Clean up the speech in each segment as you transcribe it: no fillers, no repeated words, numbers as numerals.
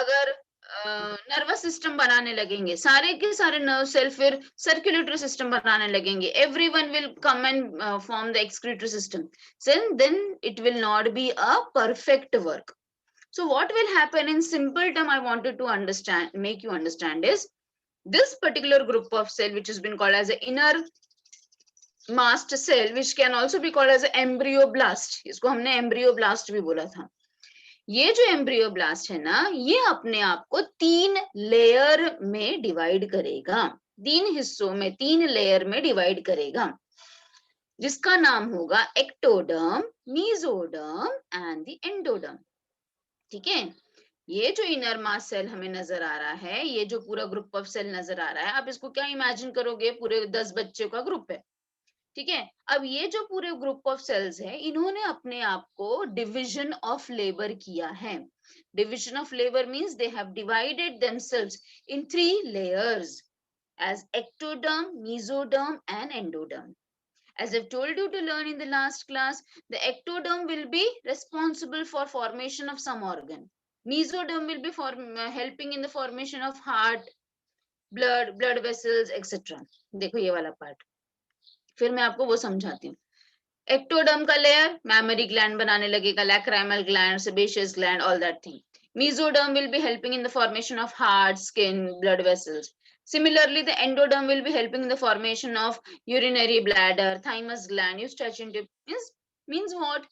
अगर nervous system बनाने लगेंगे, सारे के सारे नर्व सेल फिर सर्कुलेटरी सिस्टम बनाने लगेंगे, everyone will come and form the excretory system, then it will not be a perfect work. So what will happen in simple term I wanted to understand, make you understand is this particular group of cell which has been called as an inner mast cell, which can also be called as embryoblast, इसको हमने embryoblast भी बोला था. ये जो embryoblast है ना, ये अपने आप को 3 लेयर में डिवाइड करेगा, 3 हिस्सों में, 3 लेयर में डिवाइड करेगा, जिसका नाम होगा ectoderm, mesoderm and the endoderm. ठीक है, ये जो इनर मास सेल हमें नजर आ रहा है, ये जो पूरा ग्रुप ऑफ सेल नजर आ रहा है, आप इसको क्या इमेजिन करोगे, पूरे 10 बच्चों का ग्रुप है. ठीक है, अब ये जो पूरे ग्रुप ऑफ सेल्स है, इन्होंने अपने आप को डिविजन ऑफ लेबर किया है. Division of labour means they have divided themselves in 3 layers as ectoderm, mesoderm and endoderm. As I've told you to learn in the last class, the ectoderm will be responsible for formation of some organ. Mesoderm will be helping in the formation of heart, blood vessels, etc. देखो ये वाला part, फिर मैं आपको वो समझाती हूँ. Ectoderm का लेयर मैमरी ग्लैंड बनाने लगेगा, lacrimal gland, sebaceous gland, all that thing. Mesoderm will be helping in the formation of heart, skin, blood vessels. Similarly, the endoderm will be helping in the formation of urinary bladder, thymus gland, eustachian tube. Means what?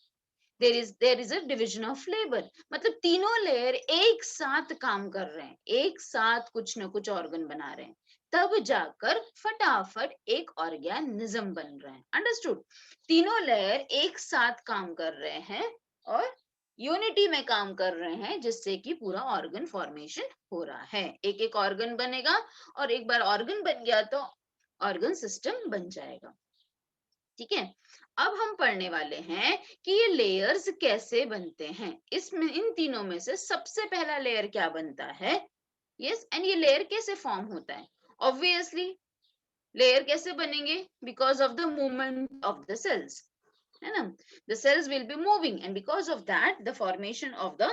There is a division of labor. मतलब तीनों layer एक साथ काम कर रहे हैं, एक साथ कुछ ना कुछ ऑर्गन बना रहे हैं, तब जाकर फटाफट एक ऑर्गेनिज्म बन रहा है. अंडरस्टूड? तीनों लेयर एक साथ काम कर रहे हैं और यूनिटी में काम कर रहे हैं, जिससे कि पूरा ऑर्गन फॉर्मेशन हो रहा है. एक एक ऑर्गन बनेगा और एक बार ऑर्गन बन गया तो ऑर्गन सिस्टम बन जाएगा. ठीक है, अब हम पढ़ने वाले हैं कि ये लेयर्स कैसे बनते हैं. इसमें इन तीनों में से सबसे पहला लेयर क्या बनता है? यस, एंड ये लेयर कैसे फॉर्म होता है? ऑब्वियसली लेयर कैसे बनेंगे? Because of the movement of the cells, है ना. The cells will be moving and because of that the formation of the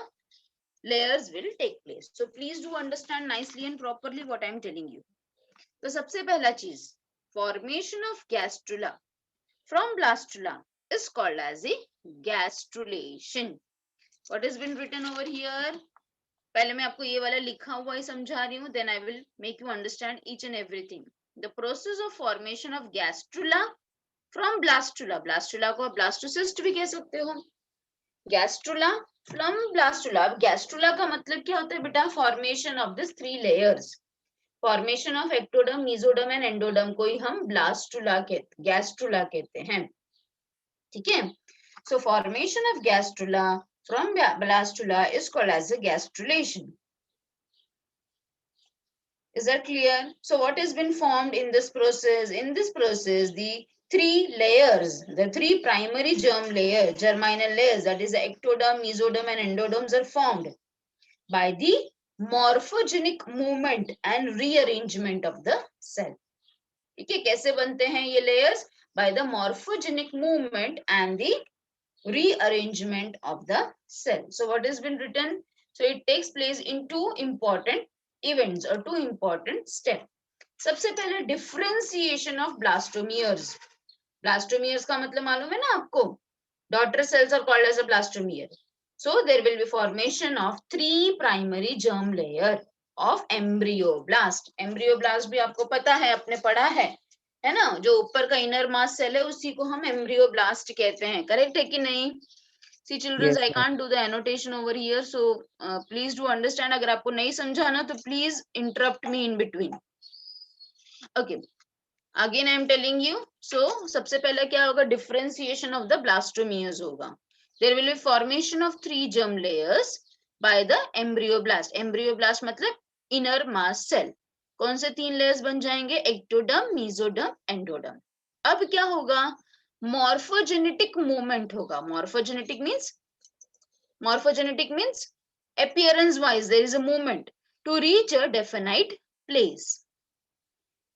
layers will take place. So please do understand nicely and properly what I am telling you. तो सबसे पहला चीज, formation of gastrula from blastula is called as a gastrulation. What has been written over here? पहले मैं आपको ये वाला लिखा हुआ ही समझा रही हूँ, then I will make you understand each and everything. The process of formation of gastrula from blastula. Blastula को blastocyst भी कह सकते हो. Gastrula from blastula. अब gastrula का मतलब क्या होता है बेटा? Formation of these 3 layers. Formation of ectoderm, mesoderm and endoderm को ही हम gastrula कहते हैं. ठीक है, so formation of gastrula from blastula is called as a gastrulation. Is that clear? So what has been formed in this process? In this process, the 3 layers, the 3 primary germinal layers, that is the ectoderm, mesoderm and endoderms, are formed by the morphogenic movement and rearrangement of the cell. ठीक है, कैसे बनते हैं ये layers? By the morphogenic movement and the rearrangement of the cell. So what has been written? So it takes place in 2 important events or 2 important steps. सबसे पहले differentiation of blastomeres. Blastomeres का मतलब मालूम है ना आपको? Daughter cells are called as a blastomere. So there will be formation of 3 primary germ layer of embryoblast. Embryoblast भी आपको पता है, आपने पढ़ा है ना. जो ऊपर का इनर मास सेल है उसी को हम embryoblast कहते हैं. करेक्ट है कि नहीं? See children, I can't do the annotation over here, so please do understand. अगर आपको नहीं समझा ना तो please interrupt me in between. Okay, again I am telling you. So सबसे पहले क्या होगा? Differentiation of the blastomeres होगा. There will be formation of 3 germ layers by the embryoblast. Embryoblast मतलब inner mass cell. कौन से 3 layers बन जाएंगे? Ectoderm, mesoderm, endoderm. अब क्या होगा? Morphogenetic movement होगा. Morphogenetic means appearance wise there is a movement to reach a definite place.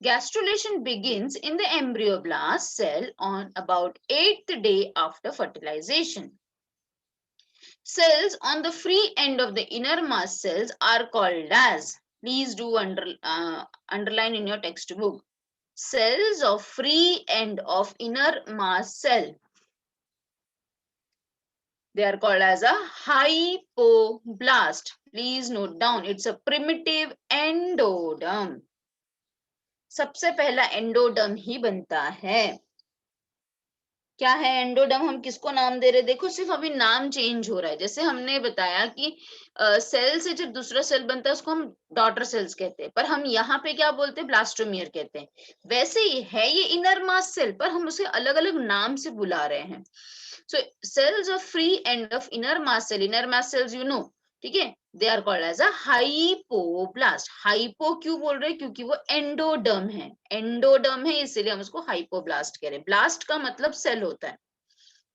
Gastrulation begins in the embryoblast cell on about 8th day after fertilization. Cells on the free end of the inner mass cells are called as, please do underline in your textbook, cells of free end of inner mass cell. They are called as a hypoblast. Please note down, it's a primitive endoderm. सबसे पहला endoderm ही बनता है. क्या है endoderm? हम किसको नाम दे रहे हैं? देखो सिर्फ अभी नाम चेंज हो रहा है. जैसे हमने बताया कि सेल से जब दूसरा सेल बनता है उसको हम डॉटर सेल्स कहते हैं, पर हम यहाँ पे क्या बोलते हैं? ब्लास्टोमियर कहते हैं. वैसे ही है ये इनर मास सेल, पर हम उसे अलग अलग नाम से बुला रहे हैं. So cells of free end of inner mass cells you know, ठीक है, they are called as a hypoblast. hypo क्यों बोल रहे हैं? क्योंकि वो एंडोडर्म है. एंडोडर्म है इसलिए हम उसको हाइपोब्लास्ट कह रहे हैं. ब्लास्ट का मतलब सेल होता है,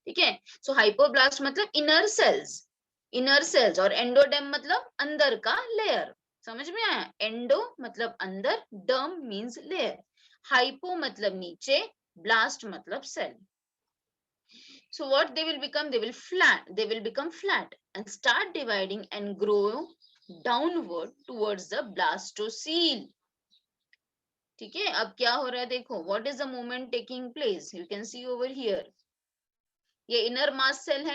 ठीक है. सो हाइपोब्लास्ट मतलब इनर सेल्स और एंडोडर्म मतलब अंदर का लेयर. समझ में आया? एंडो मतलब अंदर, डर्म मींस लेयर, हाइपो मतलब नीचे, ब्लास्ट मतलब cell. So what they will become? They will become flat and start dividing and grow downward towards the blastocele. ठीक है. अब क्या हो रहा है देखो. What is the movement taking place? You can see over here. ये inner mass cell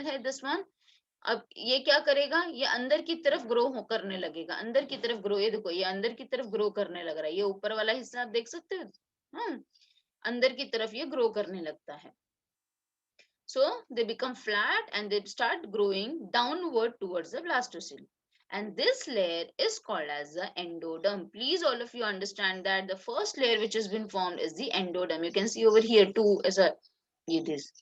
है this one. अब ये क्या करेगा? ये अंदर की तरफ ग्रो करने लगेगा. अंदर की तरफ ग्रो, ये देखो ये अंदर की तरफ ग्रो करने लग रहा है. ये ऊपर वाला हिस्सा आप देख सकते हो. अंदर की तरफ ये ग्रो करने लगता है. So they become flat and they start growing downward towards the blastocele. And this layer is called as the endoderm. Please all of you understand that the first layer which has been formed is the endoderm. You can see over here too as it is.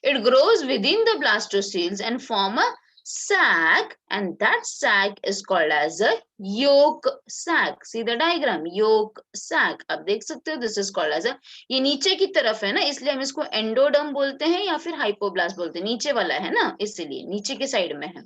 It grows within the blastoceles and form a sac, and that sac is called as a yolk sac. See the diagram, yolk sac. अब देख सकते हो, this is called as a, ये नीचे की तरफ है ना, इसलिए हम इसको एंडोडर्म बोलते हैं या फिर हाइपोब्लास्ट बोलते हैं. नीचे वाला है ना, इसलिए नीचे के साइड में है.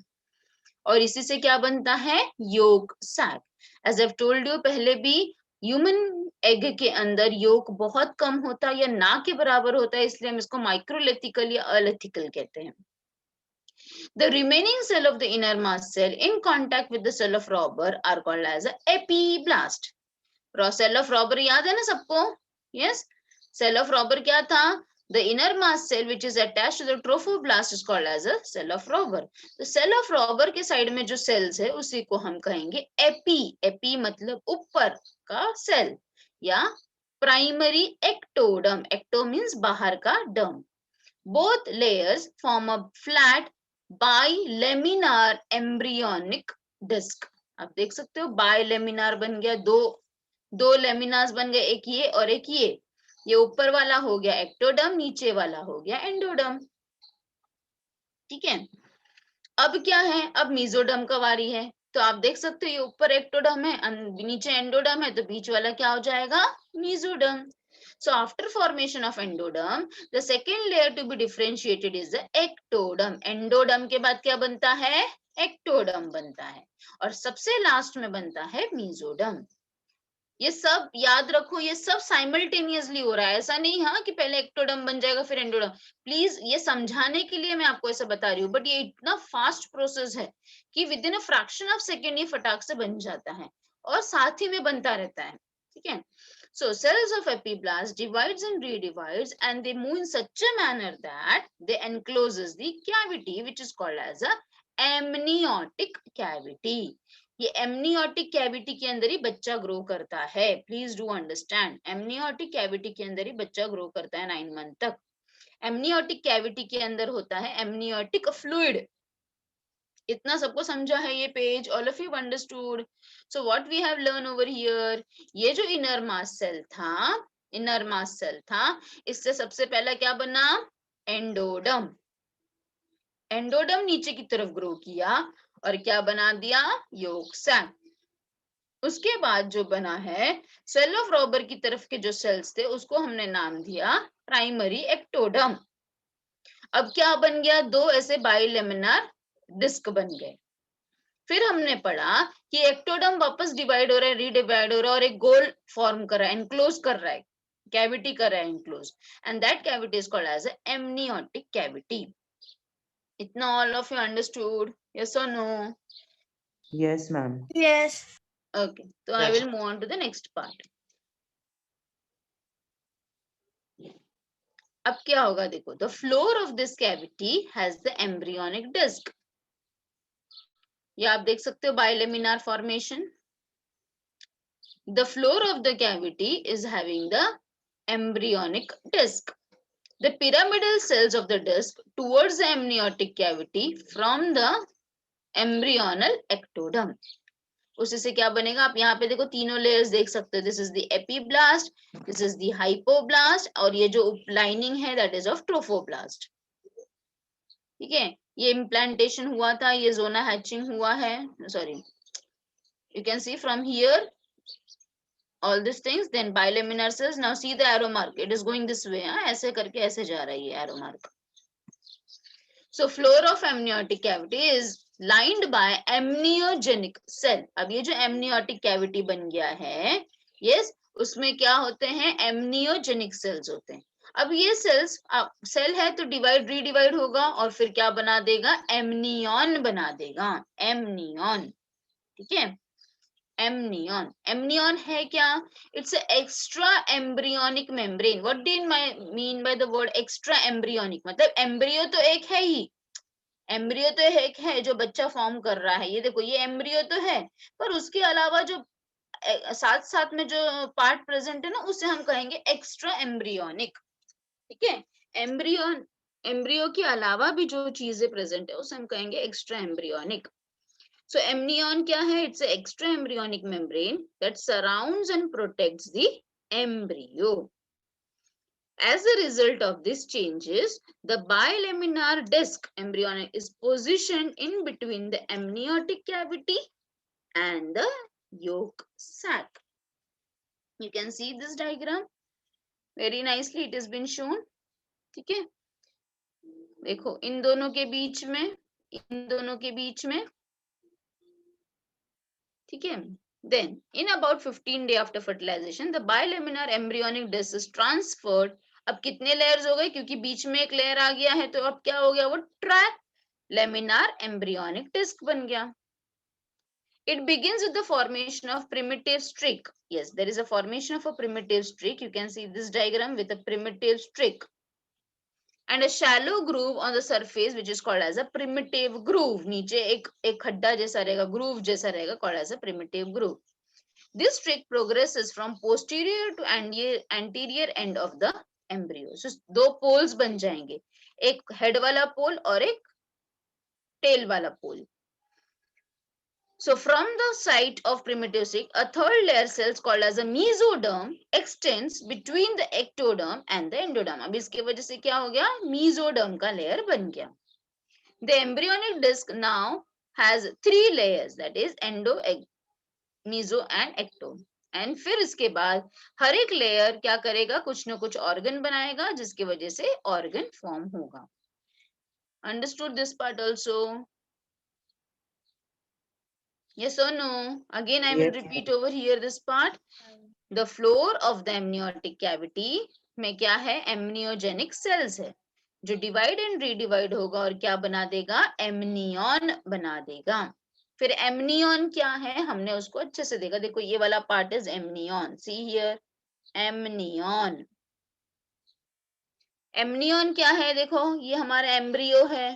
और इसी से क्या बनता है? Yolk sac. As I told you पहले भी, ह्यूमन एग के अंदर योक बहुत कम होता है या ना के बराबर होता है, इसलिए हम इसको माइक्रोलेथिकल या अलेथिकल कहते हैं. The remaining cell of the inner mass cell in contact with the cell of Robber are called as a epiblast. Cell of Robber याद है ना सबको? Yes. Cell of Robber क्या था? The inner mass cell which is attached to the trophoblast is called as a cell of Robber. तो cell of Robber के side में जो cells है उसी को हम कहेंगे epi. epi मतलब ऊपर का cell या primary ectoderm. ecto means बाहर का derm. Both layers form a flat bilaminar embryonic disc. आप देख सकते हो बाइलेमिनार बन गया, दो लेमिनार्स बन गए, एक ये और एक ये ऊपर वाला हो गया एक्टोडर्म, नीचे वाला हो गया एंडोडर्म. ठीक है. अब क्या है? अब मीजोडर्म का वारी है. तो आप देख सकते हो ये ऊपर एक्टोडर्म है, नीचे एंडोडर्म है, तो बीच वाला क्या हो जाएगा? Mesoderm. So after formation of endoderm, the second layer to be differentiated is the ectoderm. Endoderm के बाद क्या बनता है? Ectoderm बनता है. और सबसे लास्ट में बनता है mesoderm. ये सब याद रखो, ये सब साइमल्टेनियसली हो रहा है. ऐसा नहीं हाँ कि पहले एक्टोडर्म बन जाएगा फिर एंडोडर्म. प्लीज ये समझाने के लिए मैं आपको ऐसा बता रही हूँ, बट ये इतना फास्ट प्रोसेस है कि with in a fraction of second ये फटाक से बन जाता है और साथ ही में बनता रहता है. ठीक है. So cells of epiblast divides and redivides and they move in such a manner that they encloses the cavity which is called as a amniotic cavity. ये amniotic cavity के अंदर ही बच्चा ग्रो करता है. Please do understand, amniotic cavity के अंदर ही बच्चा grow करता है 9 मंथ तक. amniotic cavity के अंदर होता है amniotic fluid. इतना सबको समझा है ये page? All of you understood? So what we have learn over here, ये जो इनर मास सेल था, इससे सबसे पहला क्या बना? एंडोडर्म. एंडोडर्म नीचे की तरफ ग्रो किया और क्या बना दिया? Yolk sac. उसके बाद जो बना है सेल ऑफ रॉबर की तरफ के जो सेल्स थे उसको हमने नाम दिया प्राइमरी एक्टोडर्म. अब क्या बन गया? दो ऐसे बाइलेमिनार डिस्क बन गए. फिर हमने पढ़ा कि एक्टोडर्म वापस डिवाइड हो रहा है, रीडिवाइड हो रहा है और एक गोल फॉर्म कर रहा है, एनक्लोज कर रहा है, कैविटी कर रहा है enclose, and that cavity is called as amniotic cavity. इतना all of you understood? Yes or no? Yes, ma'am. Yes. Okay, so I will move on to the next part. अब क्या होगा देखो, the floor of this cavity has the embryonic disc. ये आप देख सकते हो bilaminar formation. The floor of the cavity is having the embryonic disc. The pyramidal cells of the disc towards the amniotic cavity from the embryonal ectoderm. उसी से क्या बनेगा, आप यहाँ पे देखो तीनों लेयर्स देख सकते हो. This is the epiblast, this is the hypoblast, और ये जो लाइनिंग है दैट इज ऑफ ट्रोफोब्लास्ट. ठीक है, ये इम्प्लांटेशन हुआ था, ये जोना हैचिंग हुआ है. Sorry, you can C from here all these things. Then bilaminar cells, now see the arrow mark, it is going this way. ऐसे करके ऐसे जा रहा है ये arrow mark. So floor of amniotic cavity is lined by amniogenic cell. अब ये जो amniotic cavity बन गया है, yes, उसमें क्या होते हैं, amniogenic cells होते हैं. अब ये सेल्स, सेल है तो डिवाइड रीडिवाइड होगा और फिर क्या बना देगा, एमनियन बना देगा. एमनियन, ठीक है. एमनियन, एमनियन है क्या, it's extra embryonic membrane. What do I mean by the word extra embryonic, मतलब एम्ब्रियो तो एक है ही, एम्ब्रियो तो एक है जो बच्चा फॉर्म कर रहा है, ये देखो ये एम्ब्रियो तो है, पर उसके अलावा जो साथ साथ में जो पार्ट प्रेजेंट है ना, उसे हम कहेंगे एक्स्ट्रा एम्ब्रियोनिक. ठीक है, एम्ब्रियोन, एम्ब्रियो के अलावा भी जो चीजें प्रेजेंट है उसे हम कहेंगे एक्स्ट्रा एम्ब्रियोनिक. So amnion क्या है, it's an extra embryonic membrane that surrounds and protects the embryo. As a result of these changes, the bilaminar disc embryonic is positioned in between the amniotic cavity and the yolk sac. You can see this diagram very nicely, it has been shown. ठीक है, देखो इन दोनों के बीच में, इन दोनों के बीच में, ठीक है. Then in about 15 days after fertilization, the bilaminar embryonic disc is transferred. अब कितने लेयर्स हो गए, क्योंकि बीच में एक लेयर आ गया है, तो अब क्या हो गया, वो ट्राइलेमिनार एम्ब्रियोनिक डिस्क बन गया. It begins with the formation of primitive streak. Yes, there is a formation of a primitive streak. You can see this diagram with a primitive streak. And a shallow groove on the surface which is called as a primitive groove. नीचे एक खड्डा जैसा रहेगा, groove जैसा रहेगा, called as a primitive groove. This streak progresses from posterior to anterior end of the embryo. So दो poles बन जाएंगे, एक head वाला pole और एक tail वाला pole. So from the site of primitive streak, a third layer cells called as a mesoderm extends between the ectoderm and the endoderm. अब इसके वजह से क्या हो गया, mesoderm का layer बन गया. The embryonic disc now has 3 layers, that is endo, meso and ecto. And फिर इसके बाद हर एक लेयर क्या करेगा, कुछ ना कुछ ऑर्गन बनाएगा, जिसकी वजह से ऑर्गन फॉर्म होगा. Understood this part also? Yes or no? Again I will repeat over here this part. The floor of the amniotic cavity में क्या है, amniogenic cells है, जो डिवाइड एंड रीडिवाइड होगा और क्या बना देगा, एमनियन बना देगा. फिर एमनियन क्या है, हमने उसको अच्छे से देखा, देखो ये वाला part is amnion, see here amnion. Amnion क्या है, देखो ये हमारा एम्ब्रियो है,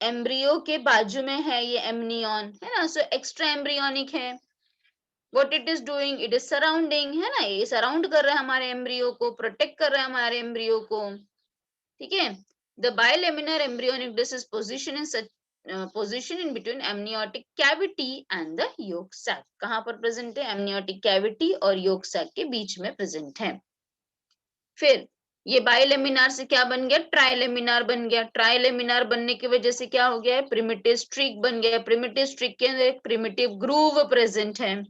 एम्ब्रियो के बाजू में है ये एमनियन, है ना. सो एक्स्ट्रा एम्ब्रियोनिक है. What it is doing, it is surrounding, है ना, ये सराउंड कर रहा है हमारे एम्ब्रियो को, प्रोटेक्ट कर रहा है हमारे एम्ब्रियो को. ठीक है. The bilaminar embryonic disc is positioned in such position in between amniotic cavity and the yolk sac. कहाँ पर प्रेजेंट है, amniotic cavity और yolk sac के बीच में प्रेजेंट है. फिर ये बाइलेमिनार से क्या बन गया, ट्राइलेमिनार बन गया. ट्राइलेमिनार बनने की वजह से क्या हो गया है, प्रिमिटिव स्ट्रिक बन गया. प्रिमिटिव स्ट्रिक के अंदर एक प्रिमिटिव ग्रूव प्रेजेंट है.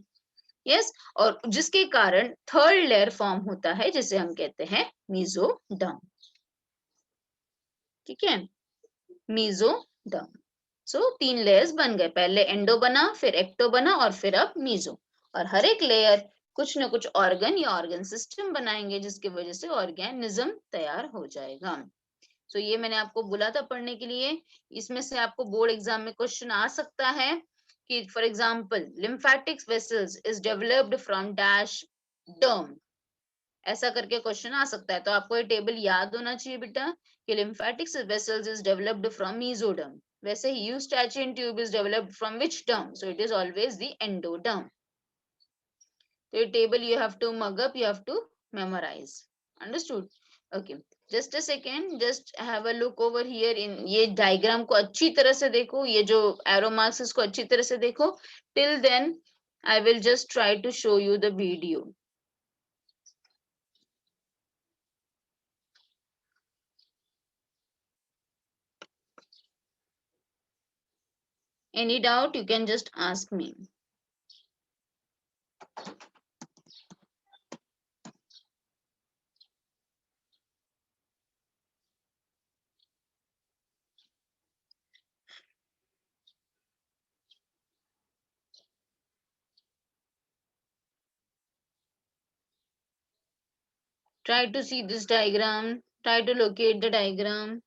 यस, और जिसके कारण थर्ड लेयर फॉर्म होता है, जिसे हम कहते हैं मेसोडर्म. ठीक है, मेसोडर्म. सो 3 लेयर्स बन गए, पहले एंडो बना, फिर एक्टो बना और फिर अब मेसो. और हर एक लेयर कुछ ना कुछ ऑर्गन या ऑर्गन सिस्टम बनाएंगे, जिसकी वजह से ऑर्गेनिज्म तैयार हो जाएगा. सो ये मैंने आपको बोला था पढ़ने के लिए। इसमें से आपको बोर्ड एग्जाम में क्वेश्चन आ सकता है कि for example lymphatic vessels is developed from dash derm, ऐसा करके क्वेश्चन आ सकता है। तो आपको ये टेबल याद होना चाहिए बेटा कि lymphatic vessels is developed from mesoderm, वैसे ही eustachian tube is developed from which derm, so it is always the endoderm. So your table you have to mug up, you have to memorize. Understood? Okay. Just a second. Just have a look over here in ये diagram को अच्छी तरह से देखो, ये जो arrow marks इसको अच्छी तरह से देखो. Till then, I will just try to show you the video. Any doubt, you can just ask me. Try to see this diagram. Try to locate the diagram.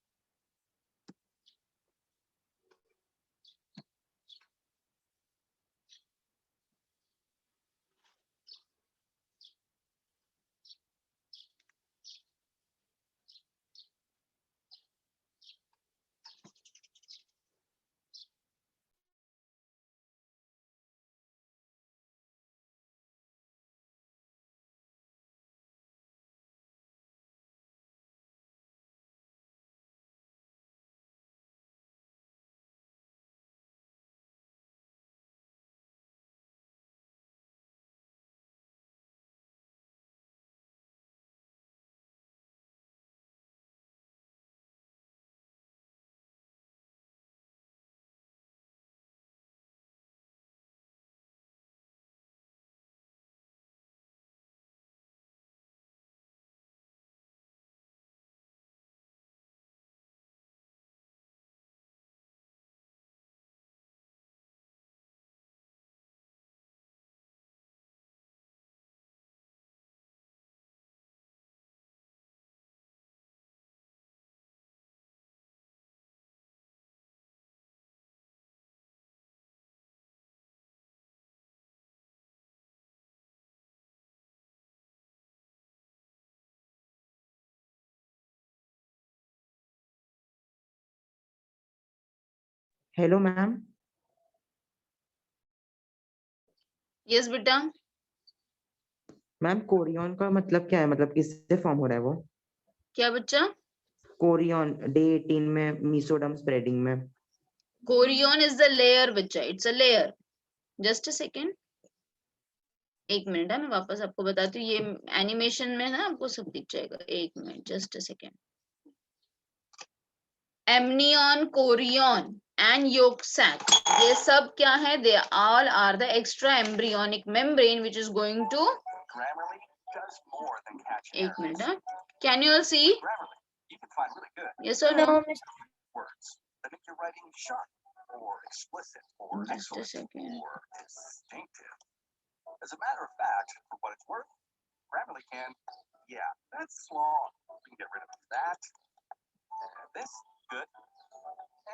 Hello, ma'am. Yes, beta. Ma'am Korean का मतलब क्या है? मतलब किससे form हो रहा है वो? क्या बच्चा? कोरियन डे 18 में मीसोडम स्प्रेडिंग में। Chorion is the layer, बच्चा. It's a layer. Just a second. एक मिनट है, मैं वापस आपको बताती हूँ, ये एनिमेशन में ना आपको सब दिख जाएगा. एक minute, just a second. Amnion, chorion and yolk sac, ये सब क्या है? They all are the extra embryonic membrane which is going to. एक मिनट है. Can you all see? Yes और no? Just a second. As a matter of fact, for what it's worth, Grammarly can, yeah, that's long. We can get rid of that. And this, good.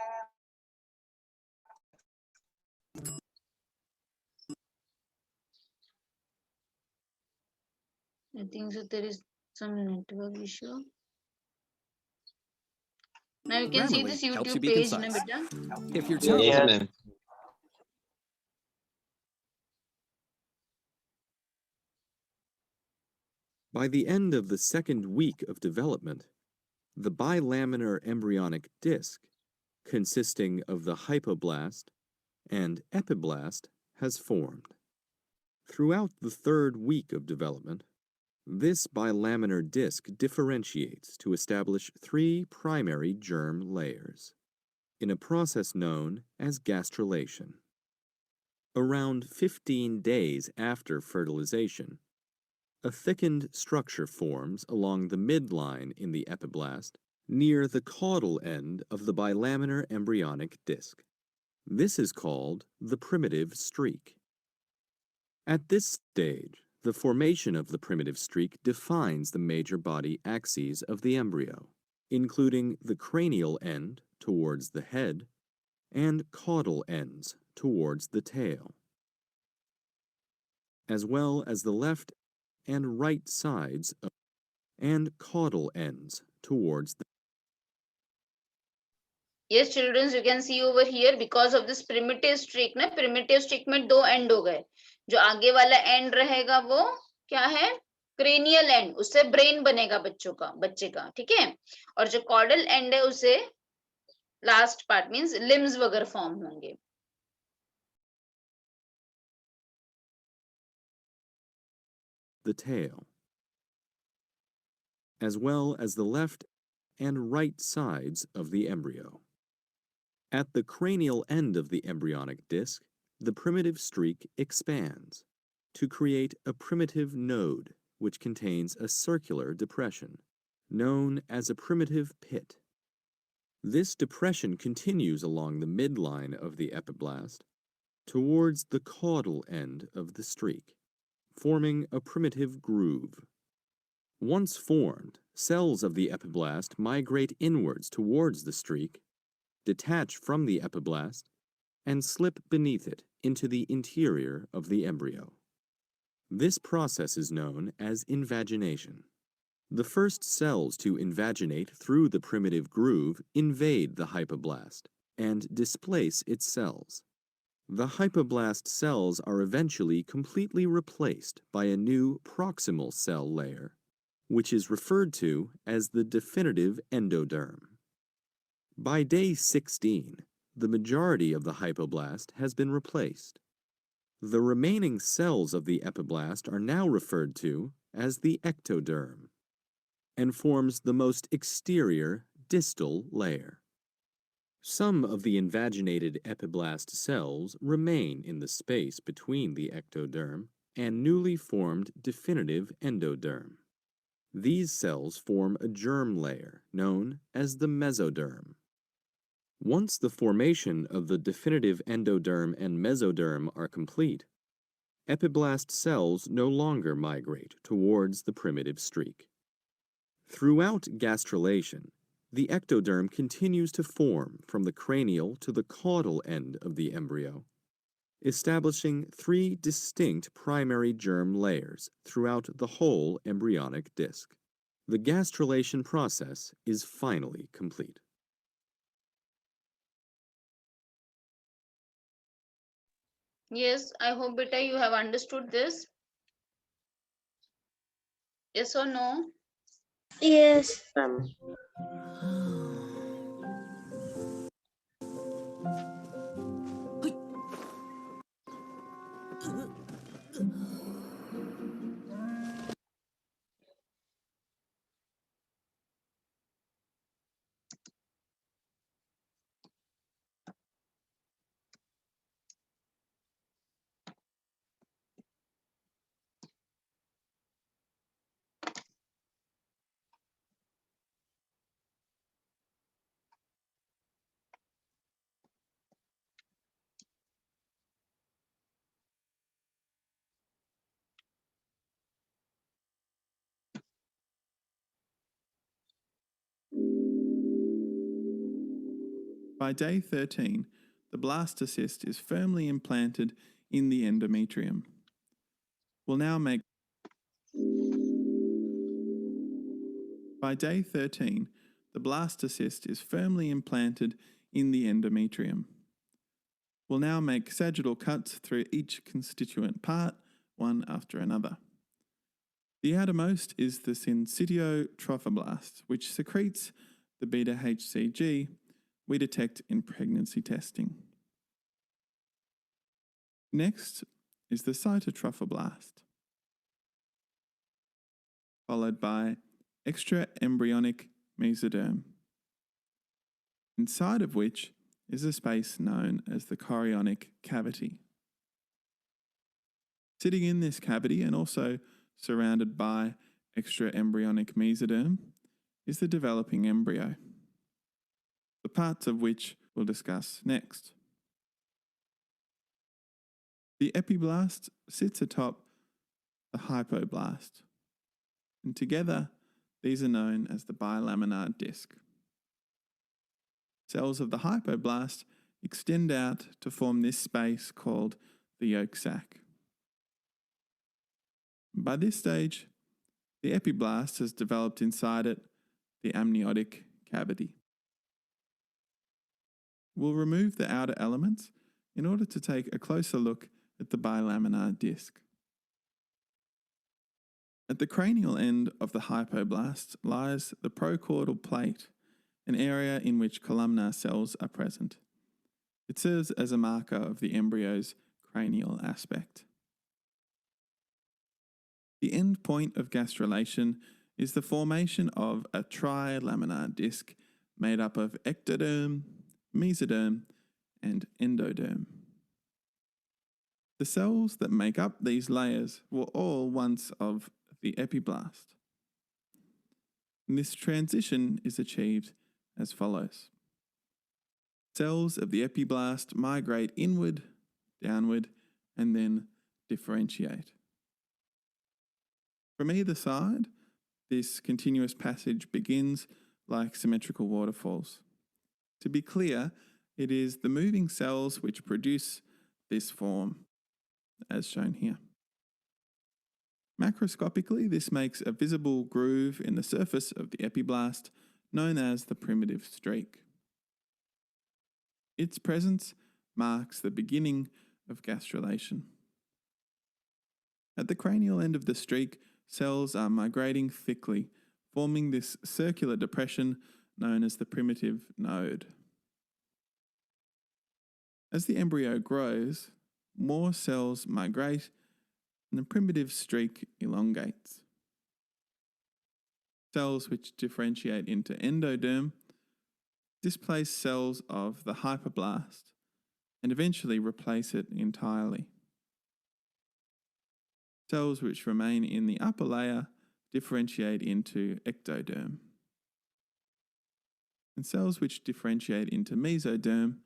And I think so there is some network issue. Now you can see Grammarly this helps you YouTube be page, na concise. beta? If you're Yes, telling ma'am. by the end of the second week of development, the bilaminar embryonic disc, consisting of the hypoblast and epiblast, has formed. Throughout the third week of development, this bilaminar disc differentiates to establish 3 primary germ layers, in a process known as gastrulation. Around 15 days after fertilization, a thickened structure forms along the midline in the epiblast near the caudal end of the bilaminar embryonic disc. This is called the primitive streak. At this stage, the formation of the primitive streak defines the major body axes of the embryo. including the cranial end towards the head and caudal ends towards the tail, as well as the left and right sides of, and caudal ends towards the. Yes, children, you can see over here because of this primitive streak ना, primitive streak में दो end हो गए. जो आगे वाला end रहेगा वो क्या है? Cranial end, उससे brain बनेगा बच्चे का, ठीक है? और जो caudal end है उसे last part means limbs वगैरह form होंगे. The tail, as well as the left and right sides of the embryo. At the cranial end of the embryonic disc, the primitive streak expands to create a primitive node which contains a circular depression, known as a primitive pit. This depression continues along the midline of the epiblast towards the caudal end of the streak, forming a primitive groove. Once formed, cells of the epiblast migrate inwards towards the streak, detach from the epiblast, and slip beneath it into the interior of the embryo. This process is known as invagination. The first cells to invaginate through the primitive groove invade the hypoblast and displace its cells. The hypoblast cells are eventually completely replaced by a new proximal cell layer, which is referred to as the definitive endoderm. By day 16, the majority of the hypoblast has been replaced. The remaining cells of the epiblast are now referred to as the ectoderm and forms the most exterior distal layer. Some of the invaginated epiblast cells remain in the space between the ectoderm and newly formed definitive endoderm. These cells form a germ layer known as the mesoderm. Once the formation of the definitive endoderm and mesoderm are complete, epiblast cells no longer migrate towards the primitive streak. Throughout gastrulation, the ectoderm continues to form from the cranial to the caudal end of the embryo, establishing three distinct primary germ layers throughout the whole embryonic disc. The gastrulation process is finally complete. Yes, I hope beta you have understood this. Yes or no? Yes. Ma'am. By day 13, the blastocyst is firmly implanted in the endometrium. We'll now make. By day 13, the blastocyst is firmly implanted in the endometrium. We'll now make sagittal cuts through each constituent part, one after another. The outermost is the syncytio trophoblast, which secretes the beta-HCG we detect in pregnancy testing. Next is the cytotrophoblast, followed by extraembryonic mesoderm, inside of which is a space known as the chorionic cavity. Sitting in this cavity and also surrounded by extraembryonic mesoderm is the developing embryo, the parts of which we'll discuss next. The epiblast sits atop the hypoblast, and together These are known as the bilaminar disc. Cells of the hypoblast extend out to form this space called the yolk sac. By this stage, the epiblast has developed inside it the amniotic cavity. We'll remove the outer elements in order to take a closer look at the bilaminar disc. At the cranial end of the hypoblast lies the procaudal plate, an area in which columnar cells are present. It serves as a marker of the embryo's cranial aspect. The end point of gastrulation is the formation of a trilaminar disc made up of ectoderm, mesoderm, and endoderm. The cells that make up these layers were all once of the epiblast. And this transition is achieved as follows. Cells of the epiblast migrate inward, downward, and then differentiate. From either side, this continuous passage begins like symmetrical waterfalls. To be clear, it is the moving cells which produce this form, as shown here. Macroscopically, this makes a visible groove in the surface of the epiblast known as the primitive streak. Its presence marks the beginning of gastrulation. At the cranial end of the streak, cells are migrating thickly, forming this circular depression known as the primitive node. As the embryo grows, more cells migrate and the primitive streak elongates. Cells which differentiate into endoderm displace cells of the hypoblast and eventually replace it entirely. Cells which remain in the upper layer differentiate into ectoderm. And cells which differentiate into mesoderm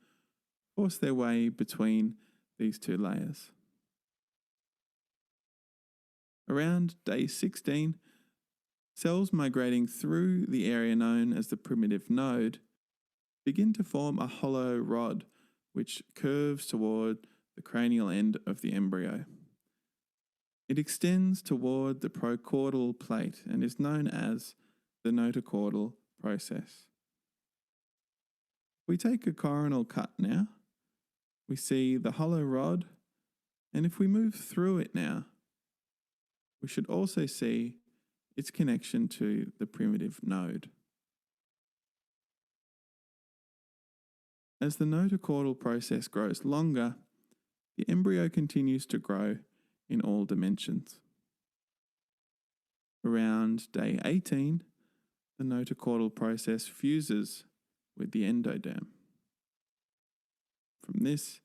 force their way between these two layers. Around day 16, cells migrating through the area known as the primitive node begin to form a hollow rod which curves toward the cranial end of the embryo. It extends toward the procaudal plate and is known as the notocaudal process. We take a coronal cut now. We see the hollow rod, and if we move through it now, we should also see its connection to the primitive node. As the notocaudal process grows longer, the embryo continues to grow in all dimensions. Around day 18, the notocaudal process fuses with the endoderm. From this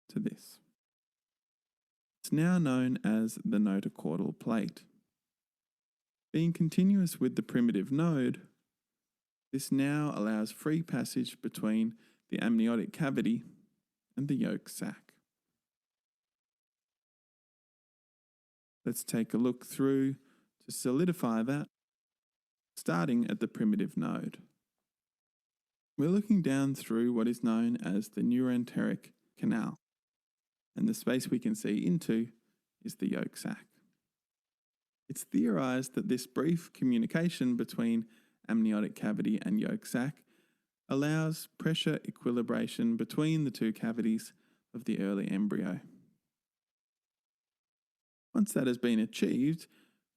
to this. It's now known as the notocaudal plate. Being continuous with the primitive node, this now allows free passage between the amniotic cavity and the yolk sac. Let's take a look through to solidify that, starting at the primitive node. We're looking down through what is known as the neuroenteric canal, and the space we can see into is the yolk sac. It's theorized that this brief communication between amniotic cavity and yolk sac allows pressure equilibration between the two cavities of the early embryo. Once that has been achieved,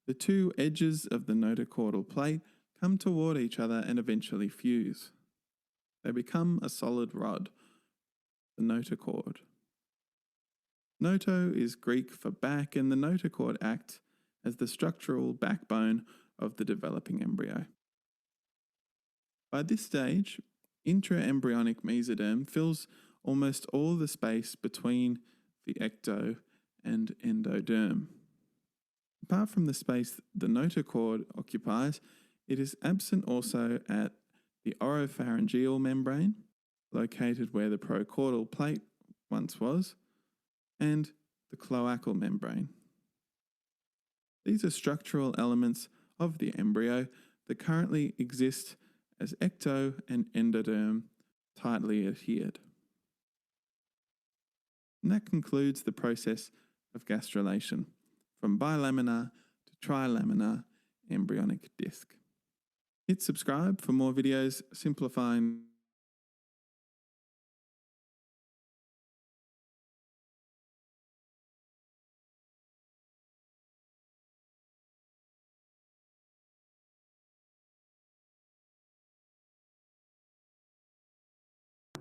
the two edges of the notocaudal plate come toward each other and eventually fuse. They become a solid rod, the notochord. Noto is Greek for back, and the notochord acts as the structural backbone of the developing embryo. By this stage, intraembryonic mesoderm fills almost all the space between the ecto and endoderm. Apart from the space the notochord occupies, it is absent also at the oropharyngeal membrane, located where the procaudal plate once was, and the cloacal membrane. These are structural elements of the embryo that currently exist as ecto and endoderm tightly adhered. And that concludes the process of gastrulation from bilaminar to trilaminar embryonic disc. Hit subscribe for more videos simplifying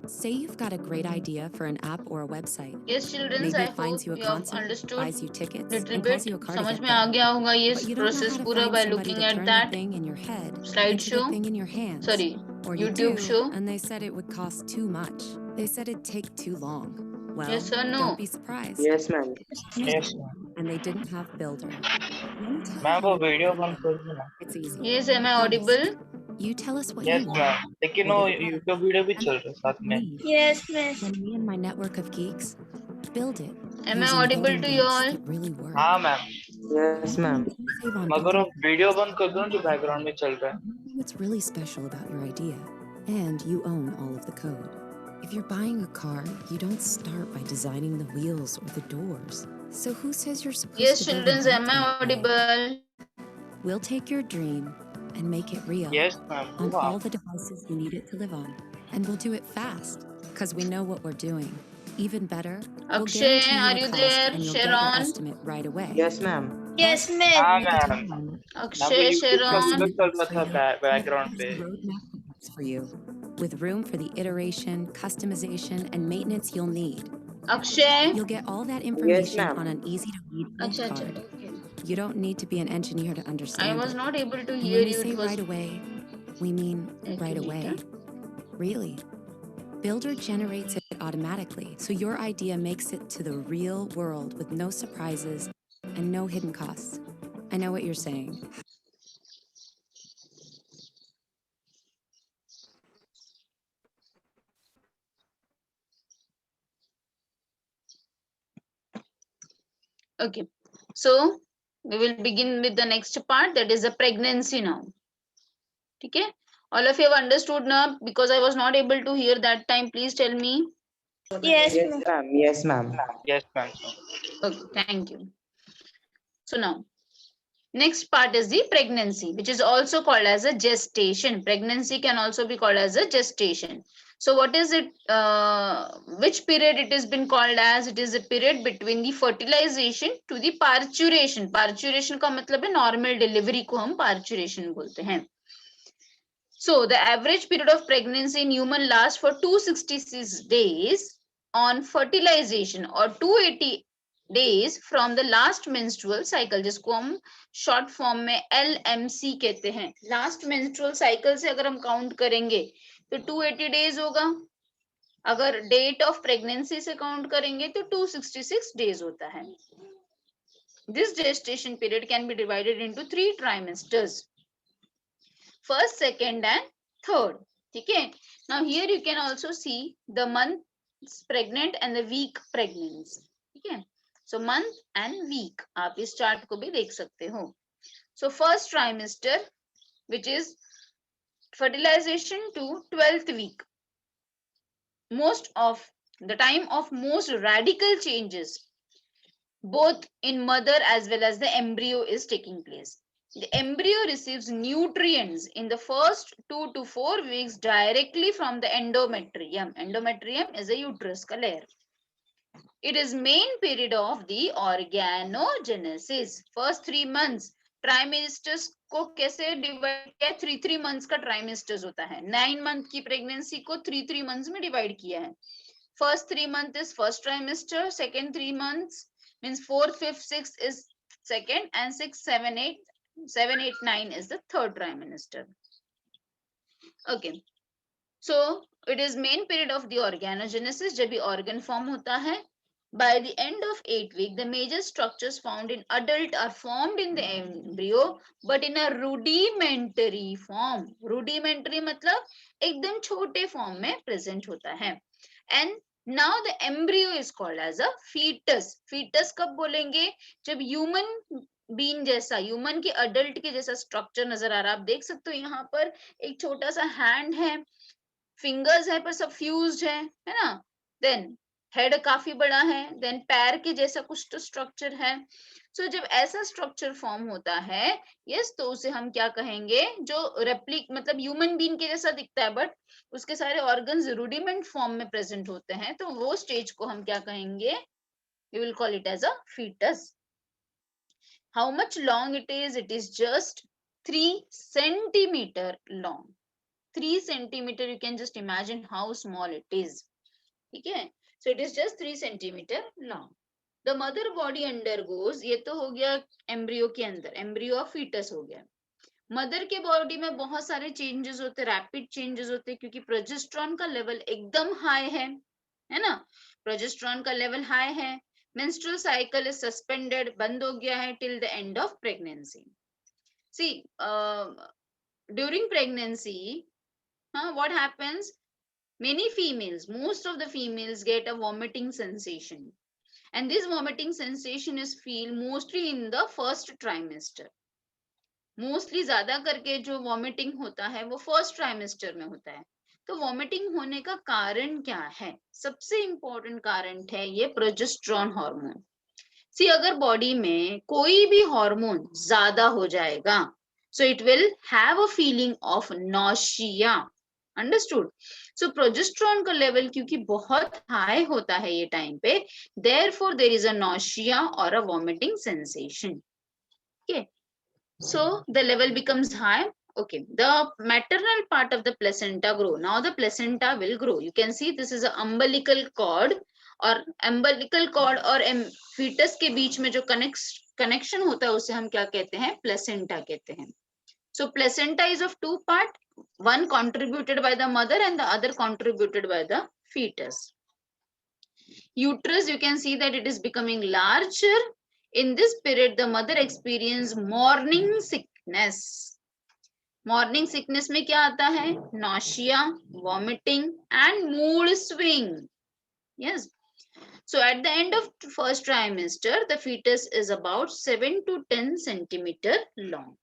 Say you've got a great idea for an app or a website. Yes, children, Maybe I it finds hope you a you have concert, understood buys you tickets, little and bit. calls you a car to समझ get में आ there. गया होगा ये But you don't know process how to पूरा find by somebody looking to at turn that the thing in your head into the slideshow. thing in your hands. Sorry, Or you YouTube do, show. and they said it would cost too much. They said it'd take too long. Well, Yes or no? don't be surprised. Yes, ma'am. Yes, ma'am. And they didn't have Builder. Let me tell ma'am you वो how to video do बंद it. कर दो ना. It's easy. Yes, am I First, audible? you tell us what Yes, you want. ma'am. लेकिन We'll वो get it done. YouTube video भी And चल रहा है साथ what you में. need. Yes, miss. Then me and my network of geeks build it. Am I using audible building to you blocks all? that really work. हाँ ma'am. Yes, ma'am. Save on मगर building. वो video बंद कर दो ना जो background में चल रहा है. What's really special about your idea, and you own all of the code. If you're buying a car, you don't start by designing the wheels or the doors. So who says you're supposed Yes, to build children, an am I app that way? audible? We'll take your dream and make it real Yes, ma'am. on Wow. all the devices you need it to live on. And we'll do it fast, because we know what we're doing. Even better, we'll Akshay, guarantee you are a you cost there? and you'll get your Sharon? estimate right away. Yes, ma'am. Yes, Plus, miss. हाँ make a ma'am. timeline. Akshay, YouTube का Sharon. Video चल रहा था background पे. There's a roadmap for you, with room for the iteration, customization, and maintenance you'll need. Akshay. You'll get all that information ma'am. on an easy-to-read Acha, acha, card. okay. You don't need to be an engineer to understand I was it. not able to And hear when we you. say It was right away, we mean right away. later. Really. Builder generates it automatically, so your idea makes it to the real world with no surprises and no hidden costs. I know what you're saying. Okay, so we will begin with the next part, that is the pregnancy now. Okay, all of you have understood now? Because I was not able to hear that time, please tell me. Yes, Yes, miss. ma'am. Yes, ma'am. Yes, ma'am. Okay, thank you. So now, next part is the pregnancy, which is also called as a gestation. Pregnancy can also be called as a gestation. So what is it, which period it has been called as? It is a period between the fertilization to the parturition. Parturition का मतलब है normal delivery को हम parturition बोलते हैं. So the average period of pregnancy in human lasts for 266 days on fertilization or 280 days from the last menstrual cycle, जिसको हम short form में LMC कहते हैं. Last menstrual cycle से अगर हम count करेंगे तो 280 days होगा. अगर date of pregnancy से count करेंगे तो 266 days होता है. This gestation period can be divided into 3 trimesters. First, second, and third. Okay. Now here you can also see the months pregnant and the week pregnancy. Okay. So month and week. आप इस chart को भी देख सकते हो. So first trimester, which is fertilization to 12th week. Most of the time of most radical changes, both in mother as well as the embryo, is taking place. The embryo receives nutrients in the first 2 to 4 weeks directly from the endometrium. Endometrium is a uterus का layer. It is main period of the organogenesis. First 3 months trimesters को कैसे divide किया? 3 months का trimesters होता है. 9 month की pregnancy को 3 months में डिवाइड किया है. First 3 months is first trimester. Second 3 months means 4th, 5th, 6th is second, and 6, 7, 8. 7, 8, 9 is the third trimester. Okay. So it is main period of the organogenesis, जब भी organ form होता है. By the end of 8th week, the major structures found in adult are formed in the embryo, but in a rudimentary form. Rudimentary मतलब एकदम छोटे form में present होता है. And now the embryo is called as a fetus. Fetus कब बोलेंगे? जब human been जैसा, ह्यूमन के अडल्ट के जैसा स्ट्रक्चर नजर आ रहा है। आप देख सकते हो यहाँ पर एक छोटा सा हैंड है, फिंगर्स है पर सब फ्यूज्ड है ना। देन हेड काफी बड़ा है, देन पैर के जैसा कुछ तो स्ट्रक्चर है। सो जब ऐसा स्ट्रक्चर फॉर्म होता है, यस, तो उसे हम क्या कहेंगे, जो रेप्लिक मतलब ह्यूमन बीन के जैसा दिखता है बट उसके सारे ऑर्गन्स रूडिमेंट फॉर्म में प्रेजेंट होते हैं, तो वो स्टेज को हम क्या कहेंगे, we will call it as a foetus. How much long it is just 3 centimeter long. 3 centimeter, you can just imagine how small it is. ठीक है, so it is just 3 centimeter long. The mother body undergoes, ये तो हो गया embryo के अंदर, embryo of foetus हो गया। मदर के बॉडी में बहुत सारे चेंजेस होते हैं, रैपिड चेंजेस होते हैं, क्योंकि प्रोजेस्टेरॉन का लेवल एकदम हाई है ना, प्रोजेस्टेरॉन का लेवल हाई है। मेंस्ट्रुअल साइकिल इज सस्पेंडेड, बंद हो गया है till the end of pregnancy. See during pregnancy what happens, many females, most of the females get a vomiting sensation, and this vomiting sensation is feel mostly in the first trimester. Mostly ज्यादा करके जो vomiting होता है वो first trimester में होता है। तो वॉमिटिंग होने का कारण क्या है, सबसे इंपॉर्टेंट कारण है ये प्रोजेस्टेरॉन हार्मोन। सी अगर बॉडी में कोई भी हार्मोन ज्यादा हो जाएगा, so it will have a feeling of nausea, understood. So progesterone का लेवल क्योंकि बहुत हाई होता है ये टाइम पे, therefore there is a nausea और a vomiting sensation. Okay, so the level becomes high. Okay, the maternal part of the placenta grow. Now the placenta will grow. You can see this is a umbilical cord, और umbilical cord और fetus के बीच में जो connection होता है उसे हम क्या कहते हैं, placenta कहते हैं। So placenta is of two part, one contributed by the mother and the other contributed by the fetus. Uterus, you can see that it is becoming larger. In this period, the mother experiences morning sickness. Morning sickness में क्या आता है, nausea, vomiting and mood swing. Yes. So at the end of first trimester, the fetus is about 7 to 10 centimeter long.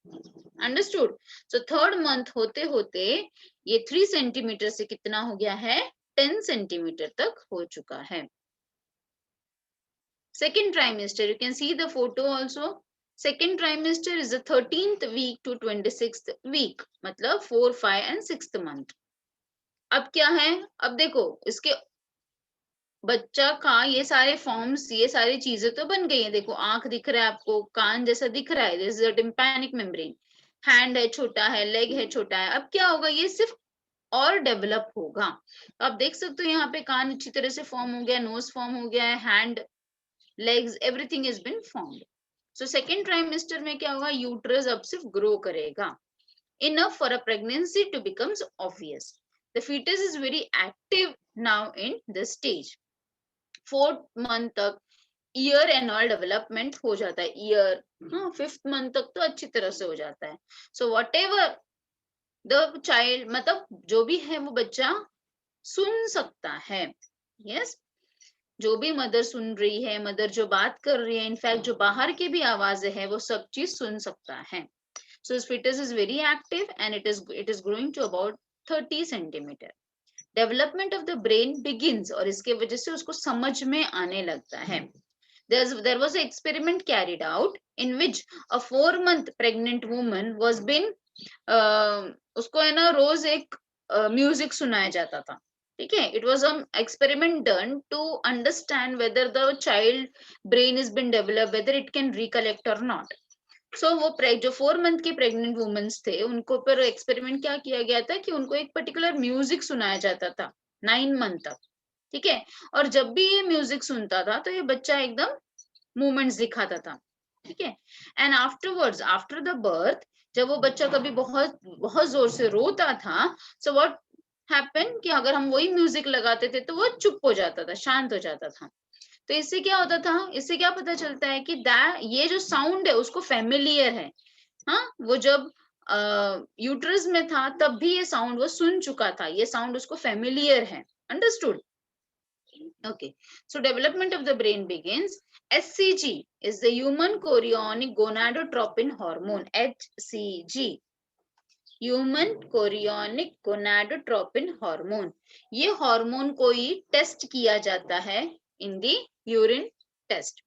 Understood? So third month होते होते ये 3 centimeter से कितना हो गया है, 10 centimeter तक हो चुका है। Second trimester, you can see the photo also. Second trimester is the 13th week to 26th week, मतलब 4, 5 and 6th month. अब क्या है, अब देखो इसके बच्चा का ये सारे फॉर्म्स, ये सारी चीजें तो बन गई है। देखो आंख दिख रहा है आपको, कान जैसा दिख रहा है, this is a tympanic membrane, hand है छोटा है, लेग है छोटा है। अब क्या होगा, ये सिर्फ और डेवलप होगा। आप देख सकते हो यहाँ पे कान अच्छी तरह से फॉर्म हो गया, नोज फॉर्म हो गया है, hand, legs, everything has been formed. So second trimester में क्या होगा, यूट्रस अब सिर्फ ग्रो करेगा, enough for a pregnancy to becomes obvious. The fetus is very active now in this stage. 4th month तक ईयर एंड ऑल डेवलपमेंट हो जाता है, ईयर, हाँ 5th मंथ तक तो अच्छी तरह से हो जाता है। So what ever the child, मतलब जो भी है वो बच्चा सुन सकता है। यस, जो भी मदर सुन रही है, मदर जो बात कर रही है, इनफैक्ट जो बाहर की भी आवाजें है वो सब चीज सुन सकता है। So this fetus is very active and it is growing to about 30 centimeter. Development of the brain begins, और इसके वजह से उसको समझ में आने लगता है। There was an experiment carried out in which a 4-month pregnant woman was been उसको है ना रोज एक म्यूजिक सुनाया जाता था, ठीक है। It was an experiment done to understand whether the child brain has been developed, whether it can recollect or not. So वो जो 4 month के प्रेग्नेंट वुमेन्स थे, उनको पर एक्सपेरिमेंट क्या किया गया था कि उनको एक पर्टिकुलर म्यूजिक सुनाया जाता था 9 month तक, ठीक है। और जब भी ये म्यूजिक सुनता था तो ये बच्चा एकदम मूवमेंट्स दिखाता था, ठीक है। And afterwards, after the birth, जब वो बच्चा कभी बहुत बहुत जोर से रोता था, सो व्हाट हैपन कि अगर हम वही म्यूजिक लगाते थे तो वो चुप हो जाता था, शांत हो जाता था। तो इससे क्या होता था, इससे क्या पता चलता है कि ये जो साउंड है उसको फेमिलियर है। हाँ, वो जब यूट्रस में था तब भी ये साउंड वो सुन चुका था, ये साउंड उसको फेमिलियर है। Understood? Okay, so development of the brain begins. HCG is the human chorionic gonadotropin hormone, HCG. Human chorionic gonadotropin hormone, ये हार्मोन को ही टेस्ट किया जाता है इन दी यूरिन टेस्ट.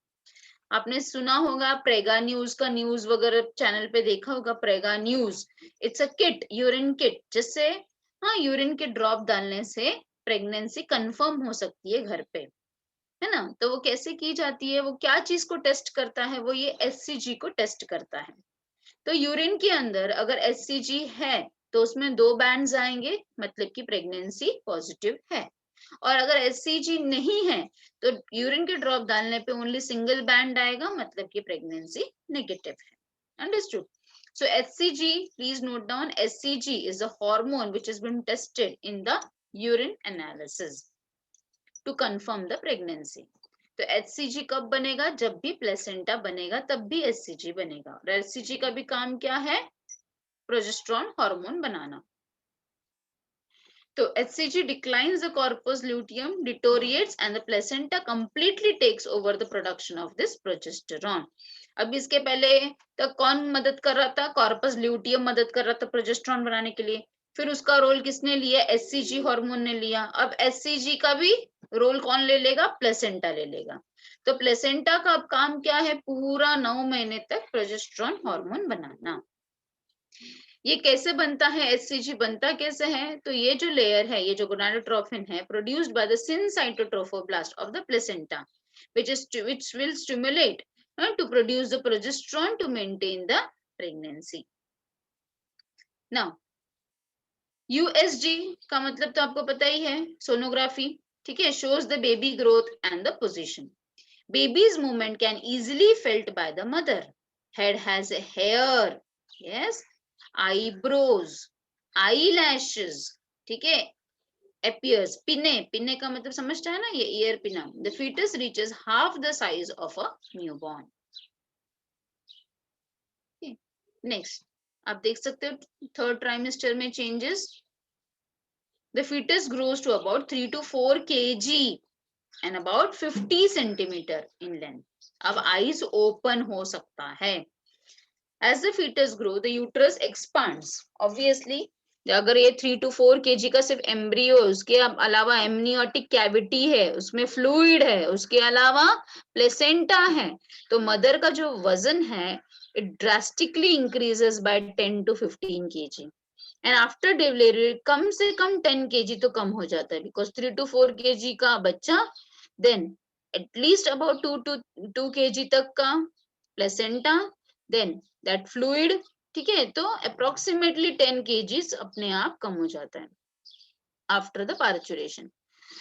आपने सुना होगा प्रेगा न्यूज का, न्यूज वगैरह चैनल पे देखा होगा प्रेगा news. It's a kit, urine kit, जिससे हाँ यूरिन के ड्रॉप डालने से प्रेगनेंसी कंफर्म हो सकती है घर पे, है ना. तो वो कैसे की जाती है, वो क्या चीज को टेस्ट करता है, वो ये एचसीजी को टेस्ट करता है. तो यूरिन के अंदर अगर एचसीजी है तो उसमें 2 बैंड्स आएंगे, मतलब कि प्रेगनेंसी पॉजिटिव है. और अगर एचसीजी नहीं है तो यूरिन के ड्रॉप डालने पे ओनली सिंगल बैंड आएगा, मतलब कि प्रेगनेंसी नेगेटिव है. Understood. So HCG, please note down, HCG is a hormone which has been tested in the urine analysis to confirm the pregnancy. तो HCG कब बनेगा, जब भी प्लेसेंटा बनेगा तब भी HCG बनेगा. और HCG का भी काम क्या है, प्रोजेस्टेरॉन हार्मोन बनाना. तो HCG declines the corpus luteum, deteriorates and the placenta completely takes over the production of this progesterone. अब इसके पहले तक कौन मदद कर रहा था, कॉर्पस ल्यूटियम मदद कर रहा था प्रोजेस्टेरॉन बनाने के लिए. फिर उसका रोल किसने लिया, HCG हार्मोन ने लिया. अब HCG का भी रोल कौन ले लेगा, प्लेसेंटा ले लेगा. तो प्लेसेंटा का अब काम क्या है, पूरा 9 महीने तक प्रोजेस्टेरॉन हार्मोन बनाना. ये कैसे बनता है, HCG बनता कैसे है, तो ये जो लेयर है, ये जो गोनाडोट्रोपिन है, produced by the syncytotrophoblast of the placenta, which will stimulate to produce the progesterone to maintain the pregnancy. Now USG का मतलब तो आपको पता ही है, सोनोग्राफी. ठीक है, shows the baby growth and the position. Baby's movement can easily felt by the mother. Head has a hair, yes, eyebrows, eyelashes, ठीक है, appears, पिने का मतलब समझता है ना, ये ईयर पिना. The fetus reaches half the size of a newborn. Next आप देख सकते हो थर्ड ट्राइमेस्टर में changes. The fetus grows to about 3 to 4 kg and about 50 centimeter in length. अब eyes open हो सकता है. As the fetus grows, the uterus expands. Obviously, अगर ये 3 to 4 kg का सिर्फ एम्ब्रियो, उसके अलावा एमनियोटिक कैविटी है, उसमें फ्लूइड है, उसके अलावा प्लेसेंटा है, तो मदर का जो वजन है it drastically increases by 10 to 15 kg. And after delivery कम से कम 10 kg तो कम हो जाता है, because 3 to 4 kg का बच्चा, then at least about 2 kg तक का प्लेसेंटा, then that fluid. ठीक है, तो approximately 10 kgs अपने आप कम हो जाता है after the parturition.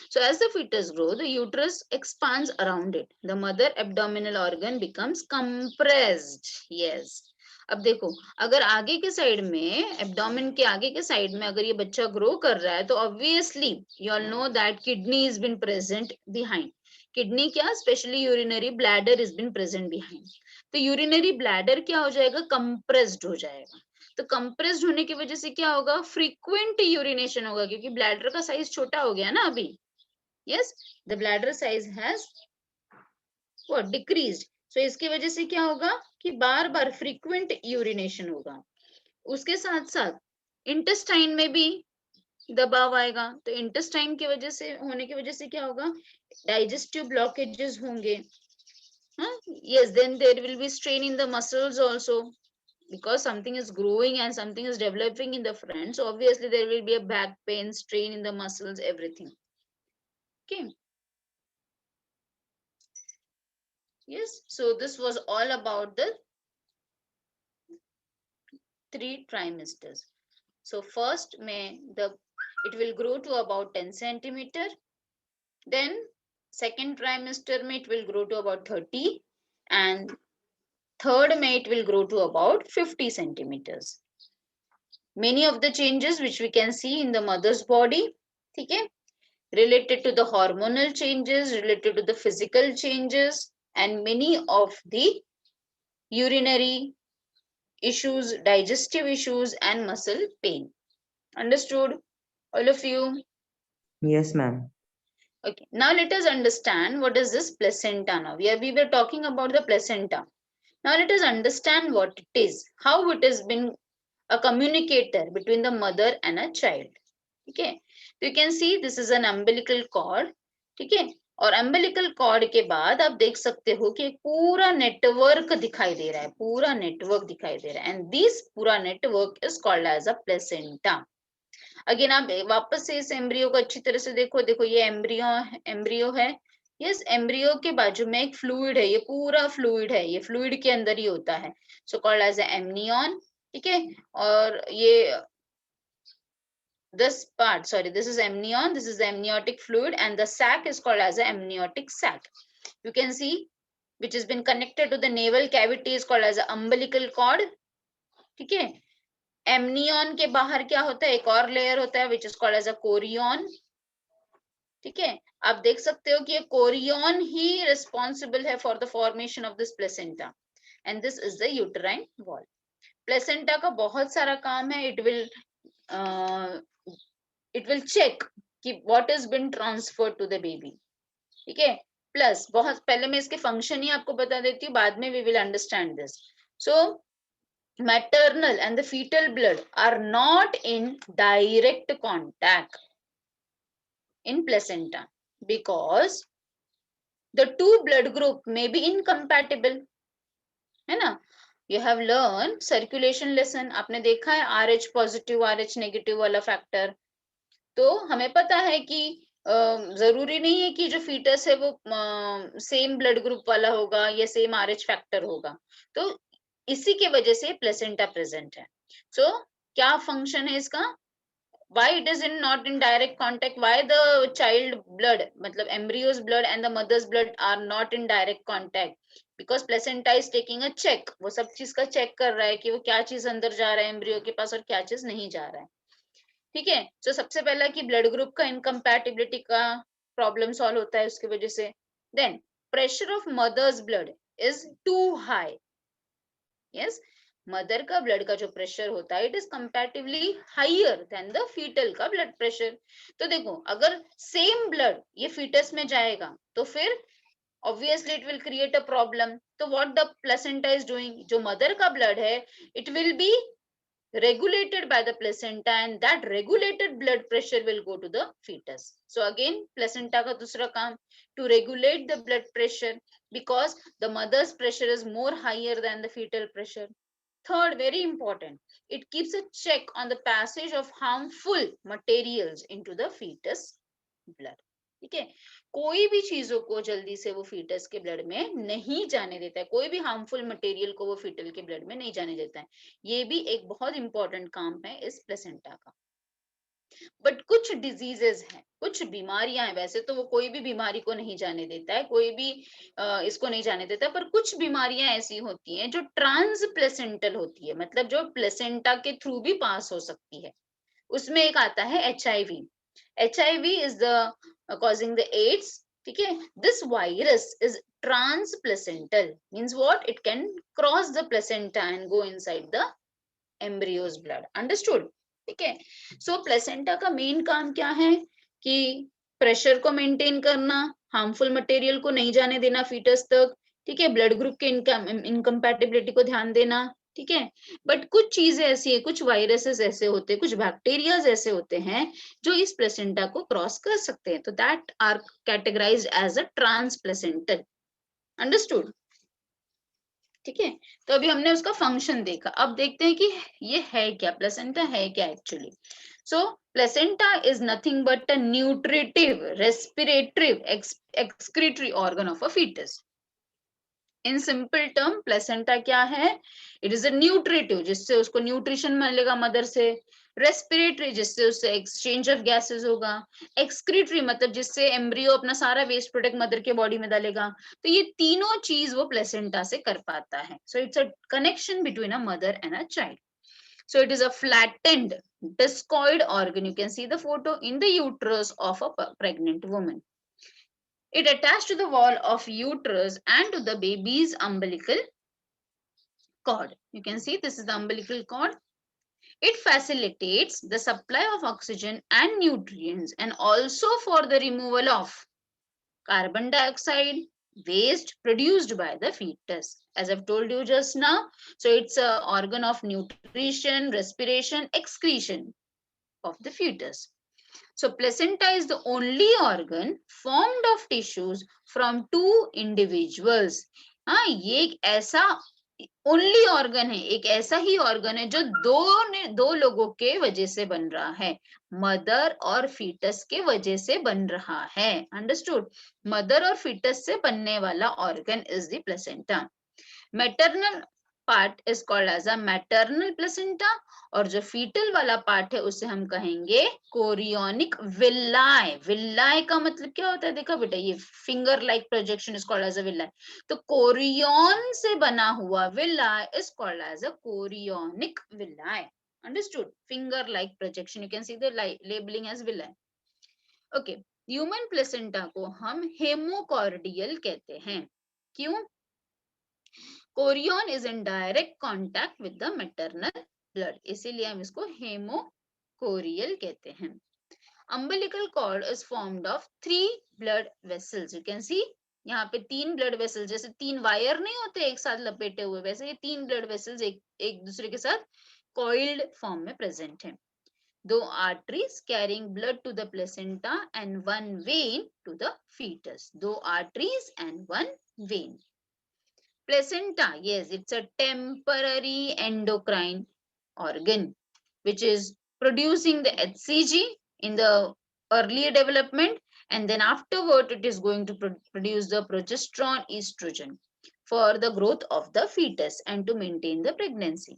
So as the fetus grows, the uterus expands around it. The mother abdominal organ becomes compressed. Yes. अब देखो, अगर आगे के साइड में, एब्डोमेन के आगे के साइड में अगर ये बच्चा ग्रो कर रहा है, तो obviously you all know that kidney is been present behind. Kidney क्या, especially urinary bladder is been present behind. तो यूरिनरी ब्लैडर क्या हो जाएगा, कंप्रेस्ड हो जाएगा. तो कंप्रेस्ड होने की वजह से क्या होगा, फ्रीक्वेंट यूरिनेशन होगा, क्योंकि ब्लैडर का साइज छोटा हो गया ना अभी. Yes, the bladder size has what decreased. So इसकी वजह से क्या होगा कि बार बार frequent urination होगा. उसके साथ साथ इंटेस्टाइन में भी दबाव आएगा. तो इंटेस्टाइन की वजह से होने की वजह से क्या होगा, डाइजेस्टिव ब्लॉकेजेस होंगे. Yes, then there will be strain in the muscles also, because something is growing and something is developing in the front. So obviously there will be a back pain, strain in the muscles, everything. Okay. Yes, so this was all about the 3 trimesters. So first it will grow to about 10 centimeter. Then second trimester it will grow to about 30, and third it will grow to about 50 centimeters. Many of the changes which we can see in the mother's body, okay, related to the hormonal changes, related to the physical changes, and many of the urinary issues, digestive issues, and muscle pain. Understood, all of you? Yes, ma'am. Okay, now let us understand what is this placenta now. We were talking about the placenta. Now let us understand what it is, how it has been a communicator between the mother and a child. Okay, you can see this is an umbilical cord. Okay, और umbilical cord के बाद आप देख सकते हो कि एक पूरा नेटवर्क दिखाई दे रहा है, पूरा नेटवर्क दिखाई दे रहा है, and this पूरा network is called as a placenta. Again आप वापस से इस एम्ब्रियो को अच्छी तरह से देखो, देखो ये एम्ब्रियो है, यस एम्ब्रियो के बाजू में एक फ्लूइड है, ये पूरा फ्लूइड है, ये फ्लूइड के अंदर ही होता है, सो कॉल्ड एज एमनियन, ठीक है, और ये this part, sorry, this is amnion, this is the amniotic fluid, and the sac is called as a amniotic sac. You can see which has been connected to the navel cavity is called as a umbilical cord. ठीक है, amnion के बाहर क्या होता है, एक और layer होता है which is called as a chorion. ठीक है, आप देख सकते हो कि ये कोरियन ही रिस्पॉन्सिबल है for the formation of this placenta, and this is the uterine wall. Placenta का बहुत सारा काम है, इट विल चेक कि what is been transferred to the baby. ठीक है, प्लस बहुत पहले मैं इसके फंक्शन ही आपको बता देती हूँ, बाद में we will understand this. So maternal and the fetal blood are not in direct contact in placenta because the two blood group may be incompatible, है ना. You have learned circulation lesson, आपने देखा है RH पॉजिटिव RH नेगेटिव वाला factor. तो हमें पता है कि जरूरी नहीं है कि जो फीटस है वो सेम ब्लड ग्रुप वाला होगा या सेम RH फैक्टर होगा, तो इसी के वजह से प्लेसेंटा प्रेजेंट है. सो क्या फंक्शन है इसका, why it is in not in direct contact, why the child blood मतलब embryos blood and the mother's blood are not in direct contact, because placenta is taking a check, वो सब चीज का check कर रहा है कि वो क्या चीज अंदर जा रहा है एम्ब्रियो के पास और क्या चीज नहीं जा रहा है. ठीक है, तो सबसे पहला कि ब्लड ग्रुप का इनकम्पैटिबिलिटी का प्रॉब्लम सॉल्व होता है उसकी वजह से. Then pressure of mother's blood is too high. Yes, mother का ब्लड का जो प्रेशर होता है it is comparatively higher than the foetal का ब्लड प्रेशर. तो देखो अगर सेम ब्लड ये फीटस में जाएगा तो फिर obviously it will create a problem. तो what the placenta is doing, जो मदर का ब्लड है it will be regulated by the placenta and that regulated blood pressure will go to the fetus. So again placenta ka dusra kaam to regulate the blood pressure because the mother's pressure is more higher than the fetal pressure. Third, very important, it keeps a check on the passage of harmful materials into the fetus blood. ठीक है, कोई भी चीजों को जल्दी से वो foetus के ब्लड में नहीं जाने देता है, कोई भी हार्मफुल मटेरियल को वो फीटल के ब्लड में नहीं जाने देता है. ये भी एक बहुत इंपॉर्टेंट काम है इस प्लेसेंटा का. बट कुछ डिजीजेस हैं, कुछ बीमारियां हैं, वैसे तो वो कोई भी बीमारी को नहीं जाने देता है, कोई भी इसको नहीं जाने देता, पर कुछ बीमारियां ऐसी होती हैं जो ट्रांसप्लेसेंटल होती है, मतलब जो प्लेसेंटा के थ्रू भी पास हो सकती है. उसमें एक आता है HIV. HIV is the causing the AIDS. ठीक है, this virus is transplacental, means what, it can cross the placenta and go inside the embryo's blood. Understood? ठीक है, so placenta का मेन काम क्या है कि प्रेशर को मेंटेन करना, हार्मफुल मटेरियल को नहीं जाने देना फीटस तक. ठीक है, ब्लड ग्रुप के इनकम्पैटिबिलिटी को ध्यान देना. ठीक है, बट कुछ चीजें ऐसी है, कुछ वायरसेस ऐसे होते हैं, कुछ बैक्टीरियाज ऐसे होते हैं जो इस प्लेसेंटा को क्रॉस कर सकते हैं, तो that are categorised as a transplacental. Understood? ठीक है, तो अभी हमने उसका फंक्शन देखा, अब देखते हैं कि ये है क्या, प्लेसेंटा है क्या actually. So placenta is nothing but a nutritive respiratory excretory organ of a foetus. In simple term placenta क्या है, इट इज अ न्यूट्रिटिव, जिससे उसको न्यूट्रिशन मिलेगा मदर से. रेस्पिरेटरी, जिससे उससे एक्सचेंज ऑफ गैसेस होगा. एक्सक्रीटरी मतलब जिससे एम्ब्रियो अपना सारा वेस्ट प्रोडक्ट मदर के बॉडी में डालेगा. तो ये तीनों चीज वो प्लेसेंटा से कर पाता है. So it's a connection between a mother and a child. So it is a flattened discoid organ. You can see the photo in the uterus of a pregnant woman. It attached to the wall of uterus and to the baby's umbilical cord. You can see this is the umbilical cord. It facilitates the supply of oxygen and nutrients and also for the removal of carbon dioxide waste produced by the fetus, as I've told you just now. So it's a organ of nutrition, respiration, excretion of the fetus. So placenta is the only organ formed of tissues from two individuals. हाँ, ये एक ऐसा only organ है, एक ऐसा ही organ है जो दो लोगों के वजह से बन रहा है, मदर और फीटस के वजह से बन रहा है. अंडरस्टूड? मदर और फीटस से बनने वाला organ is the placenta. Maternal part is called as a maternal placenta, और जो फीटल वाला पार्ट है उसे हम कहेंगे कोरियोनिक विलाई. विलाई का मतलब क्या होता है? देखा बेटा, ये finger like projection is called as a villi. तो कोरियन से बना हुआ villi is called as a chorionic villi. Understood? Finger like projection, you can see the labelling as villi. Okay, human placenta को हम हेमोकॉर्डियल कहते हैं. क्यों? Chorion is in direct contact with the maternal blood, इसीलिए हम इसको हेमोकोरियल कहते हैं. Umbilical cord is formed of 3 blood vessels. You can सी यहाँ पे 3 ब्लड वेसल्स, जैसे 3 वायर नहीं होते एक साथ लपेटे हुए, वैसे ये 3 ब्लड वेसल्स एक दूसरे के साथ कॉइल्ड फॉर्म में प्रेजेंट है. 2 arteries carrying blood to the placenta and 1 vein to the fetus. 2 arteries and 1 vein. Placenta, yes, it's a temporary endocrine organ which is producing the HCG in the early development, and then afterward it is going to produce the progesterone, estrogen for the growth of the fetus and to maintain the pregnancy.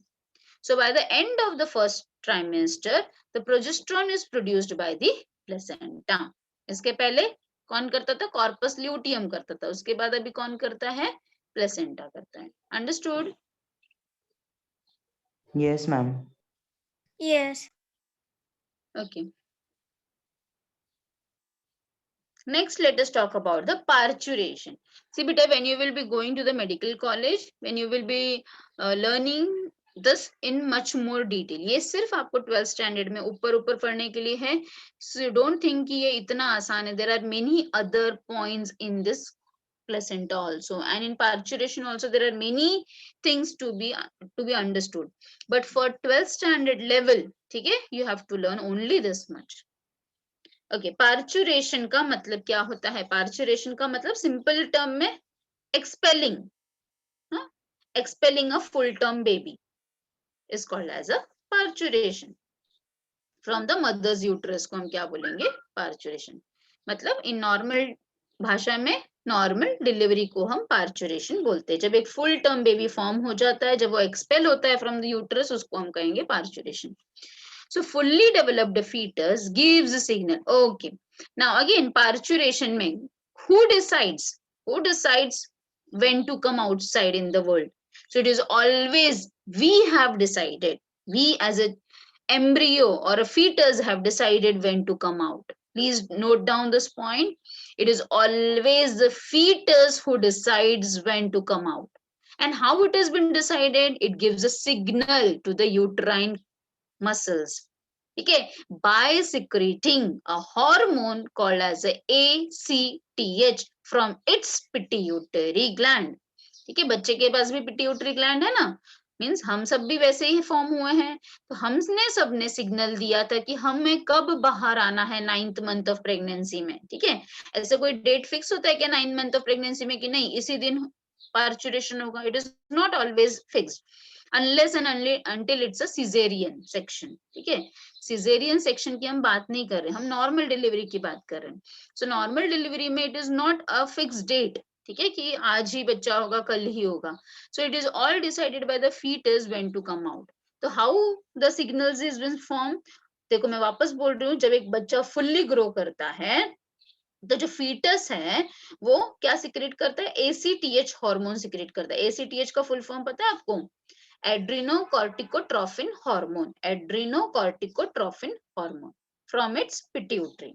So by the end of the first trimester, the progesterone is produced by the placenta. इसके पहले कौन करता था? Corpus luteum करता था. उसके बाद अभी कौन करता है? प्लेसेंटा करता है. Understood? Yes, ma'am. Yes. Okay. Next, let us talk about the parturition. See, beta, when you will be going to the medical college, when you will be learning this in much more detail. ये सिर्फ आपको 12th standard में ऊपर पढ़ने के लिए है. So you don't think कि ये इतना आसान है. There are many other points in this placenta also, and in parturition also there are many things to be understood. But for 12th standard level, ठीक है, you have to learn only this much. Okay, parturition का मतलब क्या होता है? Parturition का मतलब simple term में expelling, expelling a full term baby is called as a parturition from the mother's uterus को हम क्या बोलेंगे? पार्चुरेशन. मतलब इन नॉर्मल भाषा में नॉर्मल डिलीवरी को हम पार्चुरेशन बोलते हैं. जब एक फुल टर्म बेबी फॉर्म हो जाता है, जब वो एक्सपेल होता है फ्रॉम द यूट्रस, उसको हम कहेंगे parturition. So fully developed fetus gives a signal. Okay. Now again, parturition में who decides when to come outside in the world? So it is always we have decided. We as a embryo or a fetus have decided when to come out. Please note down this point. It is always the fetus who decides when to come out. And how it has been decided? It gives a signal to the uterine muscles, okay, by secreting a hormone called as ACTH from its pituitary gland. ठीक है, बच्चे के पास भी pituitary gland है ना, means हम सब भी वैसे ही फॉर्म हुए हैं. तो हमने सबने सिग्नल दिया था कि हमें कब बाहर आना है 9th मंथ ऑफ प्रेगनेंसी में. ठीक है, ऐसे कोई डेट फिक्स होता है क्या 9th मंथ ऑफ प्रेगनेंसी में कि नहीं इसी दिन पार्चुरेशन होगा? It is not always fixed unless and only until it's a cesarean section. ठीक है, cesarean section की हम बात नहीं कर रहे, हम नॉर्मल डिलीवरी की बात कर रहे हैं. सो नॉर्मल डिलीवरी में it is not a fixed date, ठीक है, कि आज ही बच्चा होगा कल ही होगा. So it is all decided by the fetus when to come out. तो how the signals is been form? देखो मैं वापस बोल रही हूँ, जब एक बच्चा फुल्ली ग्रो करता है तो जो फीटस है वो क्या सिक्रेट करता है? ACTH हार्मोन सिक्रेट करता है. ACTH का फुल फॉर्म पता है आपको? Adrenocorticotrophin hormone. Adrenocorticotrophin hormone from its pituitary.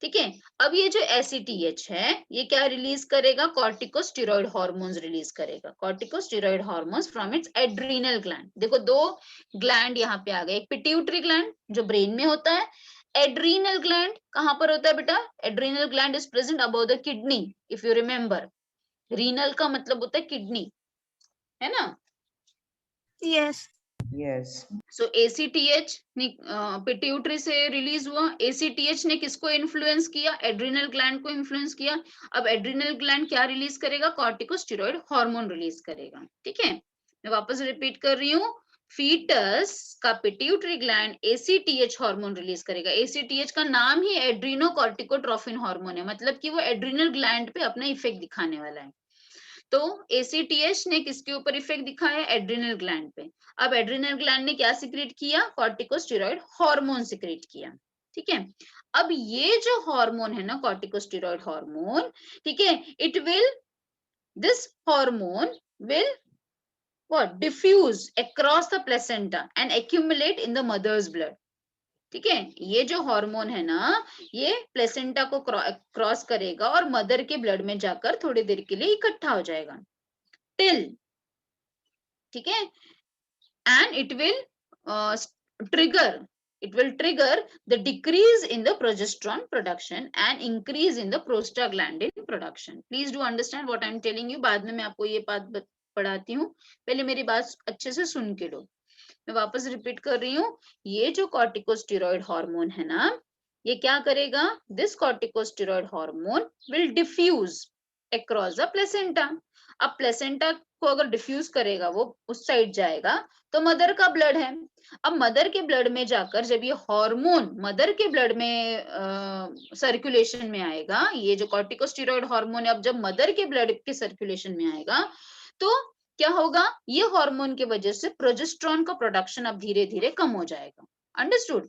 ठीक है, अब ये जो ACTH है ये क्या रिलीज करेगा? कॉर्टिकोस्टेरॉइड हार्मोन्स रिलीज करेगा. Corticosteroid hormones from its adrenal gland. देखो दो ग्लैंड यहाँ पे आ गए, एक पिट्यूटरी ग्लैंड जो ब्रेन में होता है, एड्रीनल ग्लैंड कहाँ पर होता है बेटा? Adrenal gland is present above the kidney, if you remember. Renal का मतलब होता है किडनी, है ना? Yes. Yes. सो एसीटीएच पिट्यूटरी से रिलीज हुआ। एसीटीएच ने किसको इन्फ्लुएंस किया? एड्रिनल ग्लैंड को इन्फ्लुएंस किया। अब एड्रिनल ग्लैंड क्या रिलीज करेगा? कॉर्टिकोस्टेरॉइड हार्मोन रिलीज करेगा। ठीक है, मैं वापस रिपीट कर रही हूँ, फीटस का pituitary gland ACTH hormone release करेगा। एसीटीएच का नाम ही एड्रीनोकॉर्टिकोट्रोफिन हार्मोन है, मतलब कि वो एड्रिनल ग्लैंड पे अपना इफेक्ट दिखाने वाला है। तो एसीटीएच ने किसके ऊपर इफेक्ट दिखाया? एड्रिनल ग्लैंड पे। अब एड्रिनल ग्लैंड ने क्या सिक्रीट किया? कॉर्टिकोस्टेरॉइड हार्मोन सिक्रीट किया। ठीक है, अब ये जो हार्मोन है ना, कॉर्टिकोस्टेरॉइड हार्मोन, ठीक है, it will, this hormone will what diffuse across the placenta and accumulate in the mother's blood. ठीक है, ये जो हार्मोन है ना, ये प्लेसेंटा को क्रॉस करेगा और मदर के ब्लड में जाकर थोड़ी देर के लिए इकट्ठा हो जाएगा, टिल, ठीक है, and it will trigger the decrease in the progesterone production and increase in the prostaglandin production. Please do understand what I am telling you. बाद में मैं आपको ये बात पढ़ाती हूँ, पहले मेरी बात अच्छे से सुन के लो। मैं वापस रिपीट कर रही हूँ, ये जो कॉर्टिकोस्टेरॉइड हार्मोन है ना, ये क्या करेगा? This corticosteroid hormone will diffuse across the placenta. अब प्लेसेंटा को अगर डिफ्यूज करेगा, वो उस साइड जाएगा, तो मदर का ब्लड है। अब मदर के ब्लड में जाकर जब ये हार्मोन मदर के ब्लड में सर्कुलेशन में आएगा, ये जो कॉर्टिकोस्टेरॉइड हार्मोन है, अब जब मदर के ब्लड के सर्कुलेशन में आएगा, तो क्या होगा? ये हार्मोन की वजह से प्रोजेस्टेरॉन का प्रोडक्शन अब धीरे धीरे कम हो जाएगा। Understood?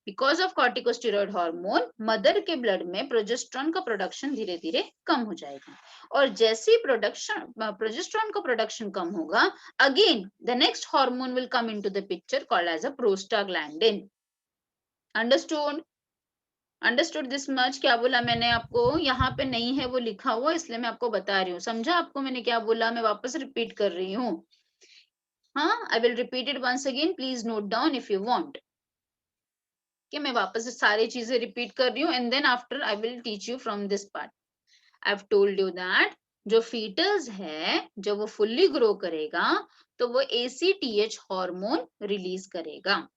Because of corticosteroid hormone, mother के ब्लड में प्रोजेस्टेरॉन का प्रोडक्शन धीरे धीरे कम हो जाएगा, और जैसे ही प्रोजेस्टेरॉन का प्रोडक्शन कम होगा, again the next hormone will come into the picture called as a prostaglandin. Understood this much? क्या बोला मैंने आपको? यहाँ पे नहीं है वो लिखा हुआ, इसलिए मैं आपको बता रही हूँ। समझा आपको मैंने क्या बोला? मैं वापस रिपीट कर रही हूँ। हाँ, I will repeat it once again, please note down if you want. कि मैं वापस से सारी चीजें रिपीट कर रही हूँ, and then after I will teach you from this part. I have told you that जो फीटस है, जब वो फुल्ली ग्रो करेगा, तो वो एसीटीएच हार्मोन रिलीज करेगा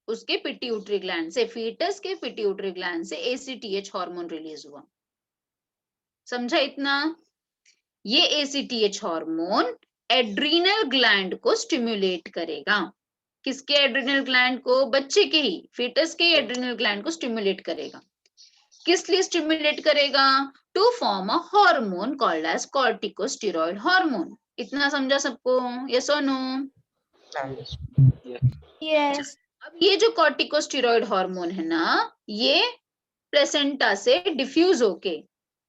उसके पिट्यूटरी ग्लैंड से। फीटस के पिट्यूटरी ग्लैंड से एसीटीएच हार्मोन रिलीज हुआ। समझा इतना? ये एसीटीएच हार्मोन एड्रीनल ग्लैंड को स्टिमुलेट करेगा। किसके एड्रीनल ग्लैंड को? बच्चे के ही, फीटस के एड्रीनल ग्लैंड को स्टिमुलेट करेगा। किस लिए स्टिमुलेट करेगा? To form a hormone called as corticosteroid hormone. इतना समझा सबको? यस और नो? Yes. अब ये जो कॉर्टिकोस्टेरॉइड हार्मोन है ना, ये प्लेसेंटा से डिफ्यूज होके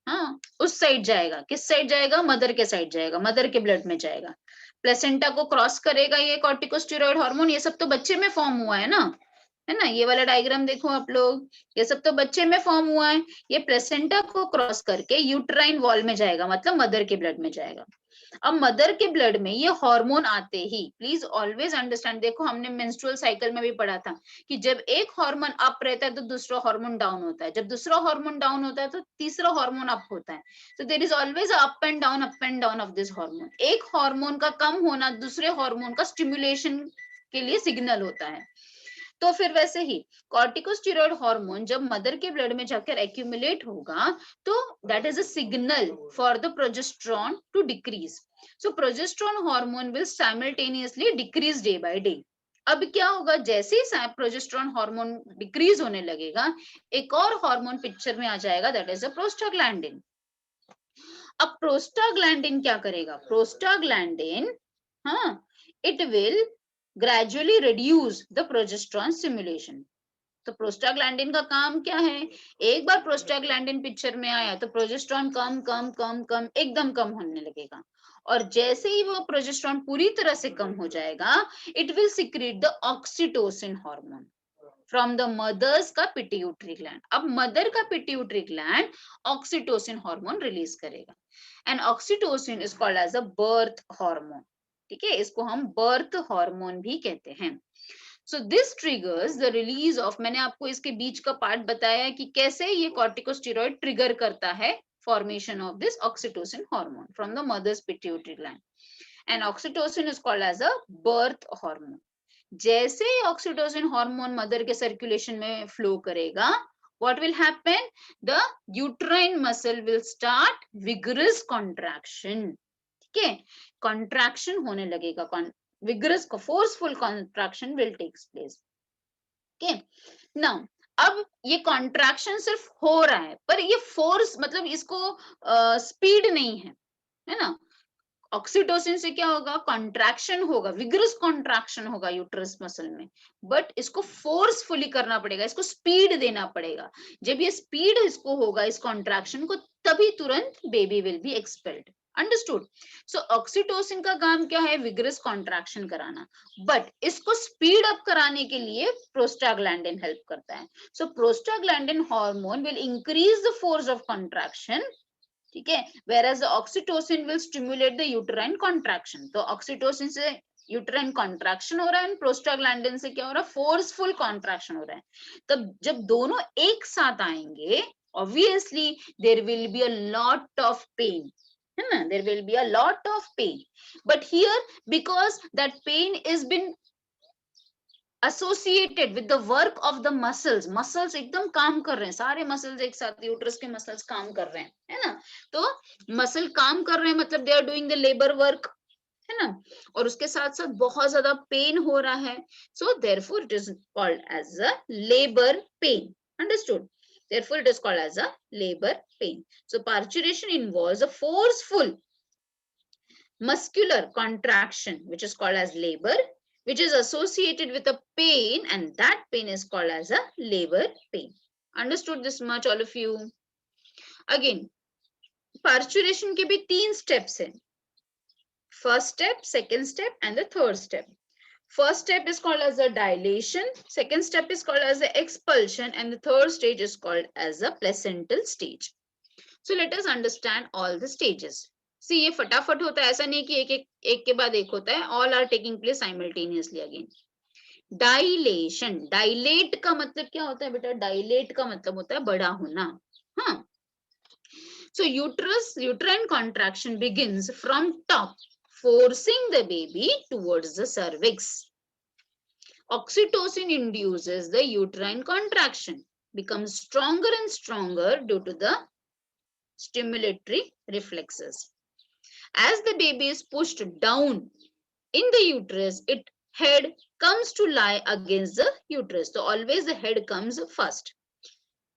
हाँ उस साइड जाएगा। किस साइड जाएगा? मदर के साइड जाएगा, मदर के ब्लड में जाएगा, प्लेसेंटा को क्रॉस करेगा ये कॉर्टिकोस्टेरॉइड हार्मोन। ये सब तो बच्चे में फॉर्म हुआ है ना, ये वाला डायग्राम देखो आप लोग, ये सब तो बच्चे में फॉर्म हुआ है। ये प्लेसेंटा को क्रॉस करके यूट्राइन वॉल में जाएगा, मतलब मदर के ब्लड में जाएगा। अब मदर के ब्लड में ये हार्मोन आते ही, प्लीज ऑलवेज अंडरस्टैंड, देखो हमने मेंस्ट्रुअल साइकिल में भी पढ़ा था कि जब एक हार्मोन अप रहता है तो दूसरा हार्मोन डाउन होता है, जब दूसरा हार्मोन डाउन होता है तो तीसरा हार्मोन अप होता है। तो there is always up and down of this hormone. एक हार्मोन का कम होना दूसरे हार्मोन का स्टिमुलेशन के लिए सिग्नल होता है। तो फिर वैसे ही कॉर्टिकोस्टेरॉइड हार्मोन जब मदर के ब्लड में जाकर एक्यूमुलेट होगा, तो that is a signal for the progesterone to decrease. So progesterone hormone will simultaneously decrease day by day. अब क्या होगा? जैसे ही प्रोजेस्टेरॉन हार्मोन डिक्रीज होने लगेगा, एक और हार्मोन पिक्चर में आ जाएगा, दैट इज अ प्रोस्टाग्लैंडिन। अब प्रोस्टाग्लैंडिन क्या करेगा? Prostaglandin it will gradually reduce the progesterone stimulation। तो प्रोस्टाग्लैंडिन का काम क्या है? एक बार प्रोस्टाग्लैंडिन पिक्चर में आया तो प्रोजेस्टेरॉन कम कम कम कम एकदम कम होने लगेगा, और जैसे ही वो प्रोजेस्टेरॉन पूरी तरह से कम हो जाएगा, it will secrete the oxytocin hormone from the mother's का पिट्यूटरी ग्लैंड। अब मदर का pituitary gland oxytocin hormone release करेगा, and oxytocin is called as a birth hormone. ठीक है, इसको हम बर्थ हार्मोन भी कहते हैं। So this triggers the release of, मैंने आपको इसके बीच का पार्ट बताया कि कैसे ये corticosteroid ट्रिगर करता है formation of this oxytocin hormone from the mother's pituitary gland. And oxytocin is called as a birth hormone. जैसे ही ऑक्सीटोसिन हार्मोन मदर के सर्कुलेशन में फ्लो करेगा, what will happen? The uterine muscle will start vigorous contraction. ठीक है, contraction होने लगेगा, vigorous forceful contraction will take place. Okay, now अब ये contraction सिर्फ हो रहा है, पर ये force मतलब इसको speed नहीं है ना. ऑक्सीटोसिन से क्या होगा, कॉन्ट्रैक्शन होगा, विग्रस कॉन्ट्रैक्शन होगा यूट्रस मसल में, बट इसको फोर्सफुली करना पड़ेगा, इसको स्पीड देना पड़ेगा. जब ये स्पीड इसको होगा इस कॉन्ट्रैक्शन को, तभी तुरंत baby will be expelled. Understood? So oxytocin का काम क्या है, विग्रस कॉन्ट्रैक्शन कराना, बट इसको स्पीड अप कराने के लिए प्रोस्टाग्लैंडिन हेल्प करता है. So prostaglandin hormone will increase the force of contraction. ठीक है, whereas the oxytocin will stimulate the uterine contraction. तो ऑक्सीटोसिन से यूट्राइन कॉन्ट्रैक्शन हो रहा है, प्रोस्टाग्लैंडिन से क्या हो रहा है, फोर्सफुल कॉन्ट्रैक्शन हो रहा है. तब जब दोनों एक साथ आएंगे, obviously there will be a lot of pain, है ना, there will be a lot of pain. But here because that pain is been associated with the work of the muscles, muscles एकदम काम कर रहे हैं, सारे muscles एक साथ, यूट्रस के muscles काम कर रहे हैं, है ना. तो muscle काम कर रहे हैं मतलब they are doing the labor work, है ना, और उसके साथ साथ बहुत ज्यादा पेन हो रहा है. So therefore it is called as a labor pain. Understood? Therefore it is called as a labor pain. So parturition involves a forceful muscular contraction which is called as labor, which is associated with a pain, and that pain is called as a labor pain. Understood this much, all of you? Again, parturition के भी 3 steps हैं. First step, second step, and the third step. First step is called as a dilation, second step is called as a expulsion, and the third stage is called as a placental stage. So let us understand all the stages. See, ये फटाफट होता है, ऐसा नहीं कि एक के बाद एक होता है. All are taking place simultaneously again. Dilation, dilate का मतलब क्या होता है बेटा, dilate का मतलब होता है बड़ा होना. हाँ, so uterine contraction begins from top, forcing the baby towards the cervix. Oxytocin induces the uterine contraction, becomes stronger and stronger due to the stimulatory reflexes. As the baby is pushed down in the uterus, its head comes to lie against the uterus. So always the head comes first.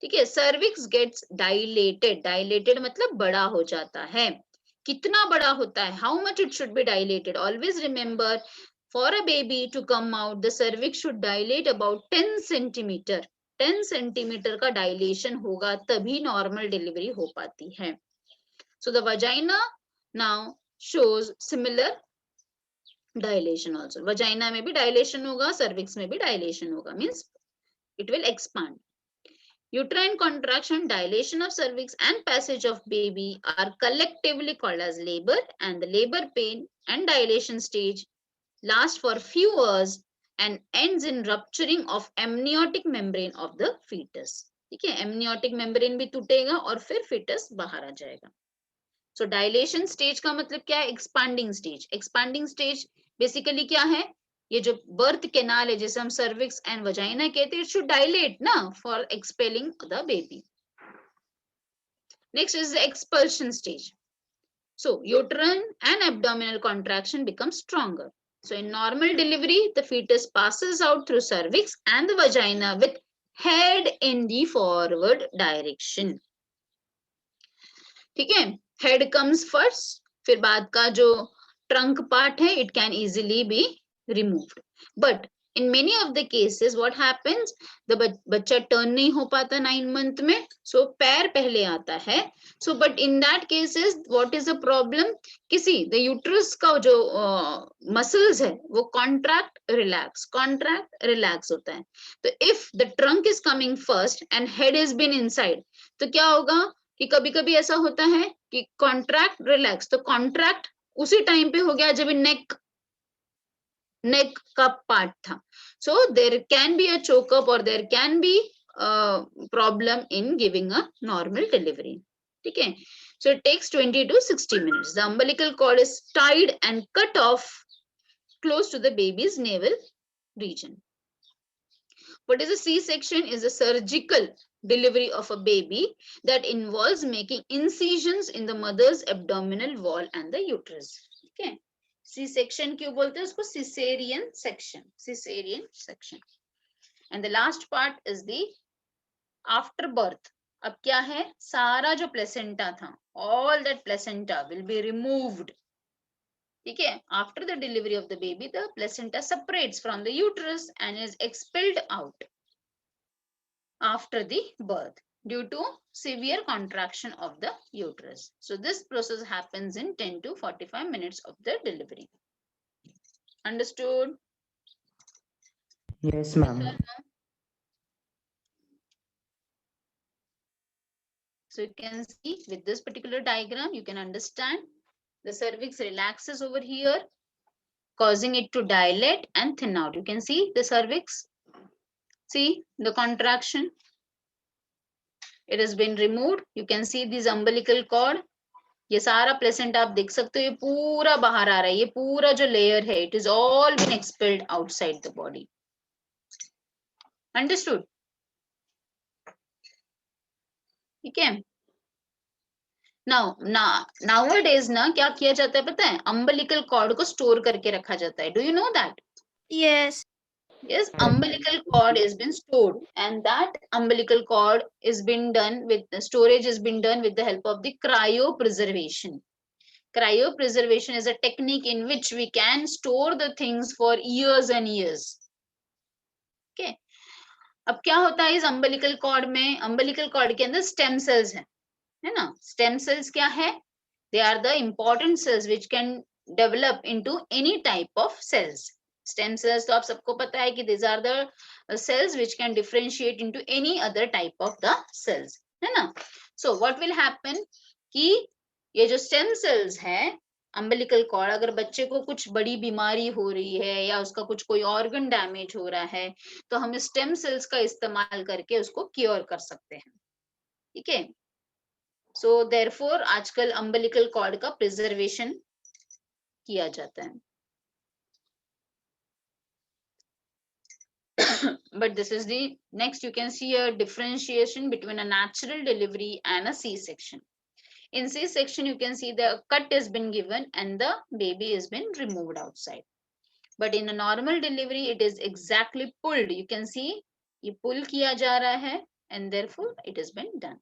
ठीक है, cervix gets dilated. Dilated मतलब बड़ा हो जाता है. कितना बड़ा होता है? How much it should be dilated? Always remember, for a baby to come out, the cervix should dilate about 10 centimeter. 10 centimeter का dilation होगा, तभी normal delivery हो पाती है. So the vagina now shows similar dilation also. Vagina में भी dilation होगा, cervix में भी dilation होगा, means it will expand. Uterine contraction, dilation of cervix, and passage of baby are collectively called as labor, and the labor pain and dilation stage last for few hours and ends in rupturing of amniotic membrane of the fetus. ठीक है, amniotic membrane भी टूटेगा और फिर fetus बाहर आ जाएगा. So dilation stage का मतलब क्या है, expanding stage. Expanding stage basically क्या है, ये जो birth canal है जिसे हम cervix and vagina कहते हैं, it should dilate ना for expelling the baby. Next is the expulsion stage. So uterine and abdominal contraction becomes stronger. So in normal delivery, the fetus passes out through cervix and the vagina with head in the forward direction. ठीक है, head comes first, फिर बाद का जो trunk part है, it can easily be removed. But in many of the cases, what happens, the बच्चा turn नहीं हो पाता 9 month में, so पैर पहले आता है. So but in that cases, what is the problem? किसी the uterus का जो muscles है, वो contract relax होता है. तो if the trunk is coming first and head has been inside, तो क्या होगा कि कभी कभी ऐसा होता है कि कॉन्ट्रैक्ट रिलैक्स, तो कॉन्ट्रैक्ट उसी टाइम पे हो गया जब नेक का पार्ट था. So there can be a choke up or there can be a problem in giving a normal delivery. ठीक है. So it takes 20 to 60 minutes. The umbilical cord is tied and cut off close to the baby's navel region. What is a C-section? Is a surgical delivery of a baby that involves making incisions in the mother's abdominal wall and the uterus. Okay. C-section क्यों बोलते हैं उसको? Cesarean section. Cesarean section. And the last part is the after birth. अब क्या है? सारा जो placenta था, all that placenta will be removed. ठीक है. After the delivery of the baby, the placenta separates from the uterus and is expelled out after the birth due to severe contraction of the uterus. So this process happens in 10 to 45 minutes of the delivery. Understood? Yes, ma'am. So you can see with this particular diagram, you can understand the cervix relaxes over here, causing it to dilate and thin out. You can see the cervix. See the contraction. It has been removed. You can see this umbilical cord. ये सारा placenta आप देख सकते हो, ये पूरा बाहर आ रहा है, ये पूरा जो लेयर है, it is all been expelled outside the body. Understood? ठीक है. Nowadays ना क्या किया जाता है पता है? umbilical cord को स्टोर करके रखा जाता है. Do you know that? Yes. Yes, umbilical cord has been stored, and that umbilical cord is been done with the storage has been done with the help of the cryopreservation. Cryopreservation is a technique in which we can store the things for years and years. Okay. अब क्या होता है इस umbilical cord में? Umbilical cord के अंदर stem cells है ना? Stem cells क्या है? They are the important cells which can develop into any type of cells. Stem cells तो आप सबको पता है कि these are the cells which can differentiate into any other type of the cells, है ना? So what will happen कि ये जो stem cells है umbilical cord, अगर बच्चे को कुछ बड़ी बीमारी हो रही है या उसका कुछ कोई organ damage हो रहा है, तो हम stem cells का इस्तेमाल करके उसको cure कर सकते हैं. ठीक है. So therefore आजकल umbilical cord का preservation किया जाता है. But this is the next, you can see a differentiation between a natural delivery and a C-section. In C-section, you can see the cut has been given and the baby has been removed outside. But in a normal delivery, it is exactly pulled. You can see ये pull किया जा रहा है and therefore it has been done.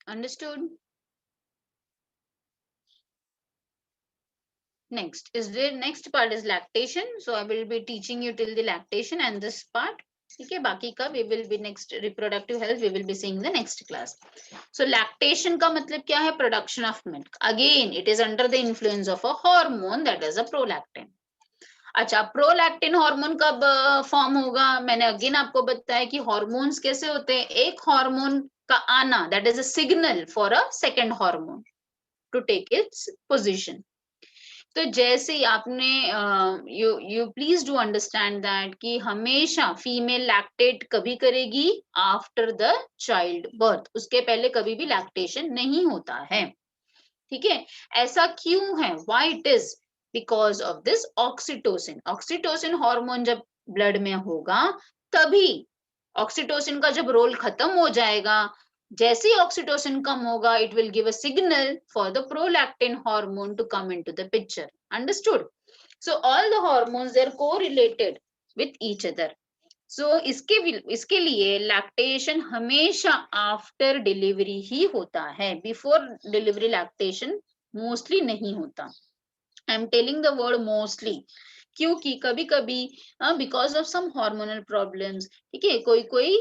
Understood? Next part is lactation. So I will be teaching you till the lactation and this part. Okay, बाकी का we will be next reproductive health. We will be seeing the next class. So lactation का मतलब क्या है? Production of milk. Again, it is under the influence of a hormone that is a prolactin. अच्छा, prolactin hormone कब form होगा? मैंने again आपको बताया कि हार्मोन्स कैसे होते हैं. एक हार्मोन का आना, that is a signal for a second hormone to take its position. तो जैसे ही आपने you please do understand that कि हमेशा फीमेल लैक्टेट कभी करेगी आफ्टर द चाइल्ड बर्थ, उसके पहले कभी भी लैक्टेशन नहीं होता है. ठीक है. ऐसा क्यों है? Why it is? Because of this oxytocin. Oxytocin hormone जब ब्लड में होगा तभी ऑक्सीटोसिन का जब रोल खत्म हो जाएगा, जैसे ही ऑक्सीटोसिन कम होगा, it will give a signal for the prolactin hormone to come into the picture. Understood? So all the hormones they are correlated with each other. So इसके लिए लैक्टेशन हमेशा आफ्टर डिलीवरी ही होता है. बिफोर डिलीवरी लैक्टेशन मोस्टली नहीं होता. I am telling the word mostly क्योंकि कभी कभी because of some hormonal problems, ठीक है, कोई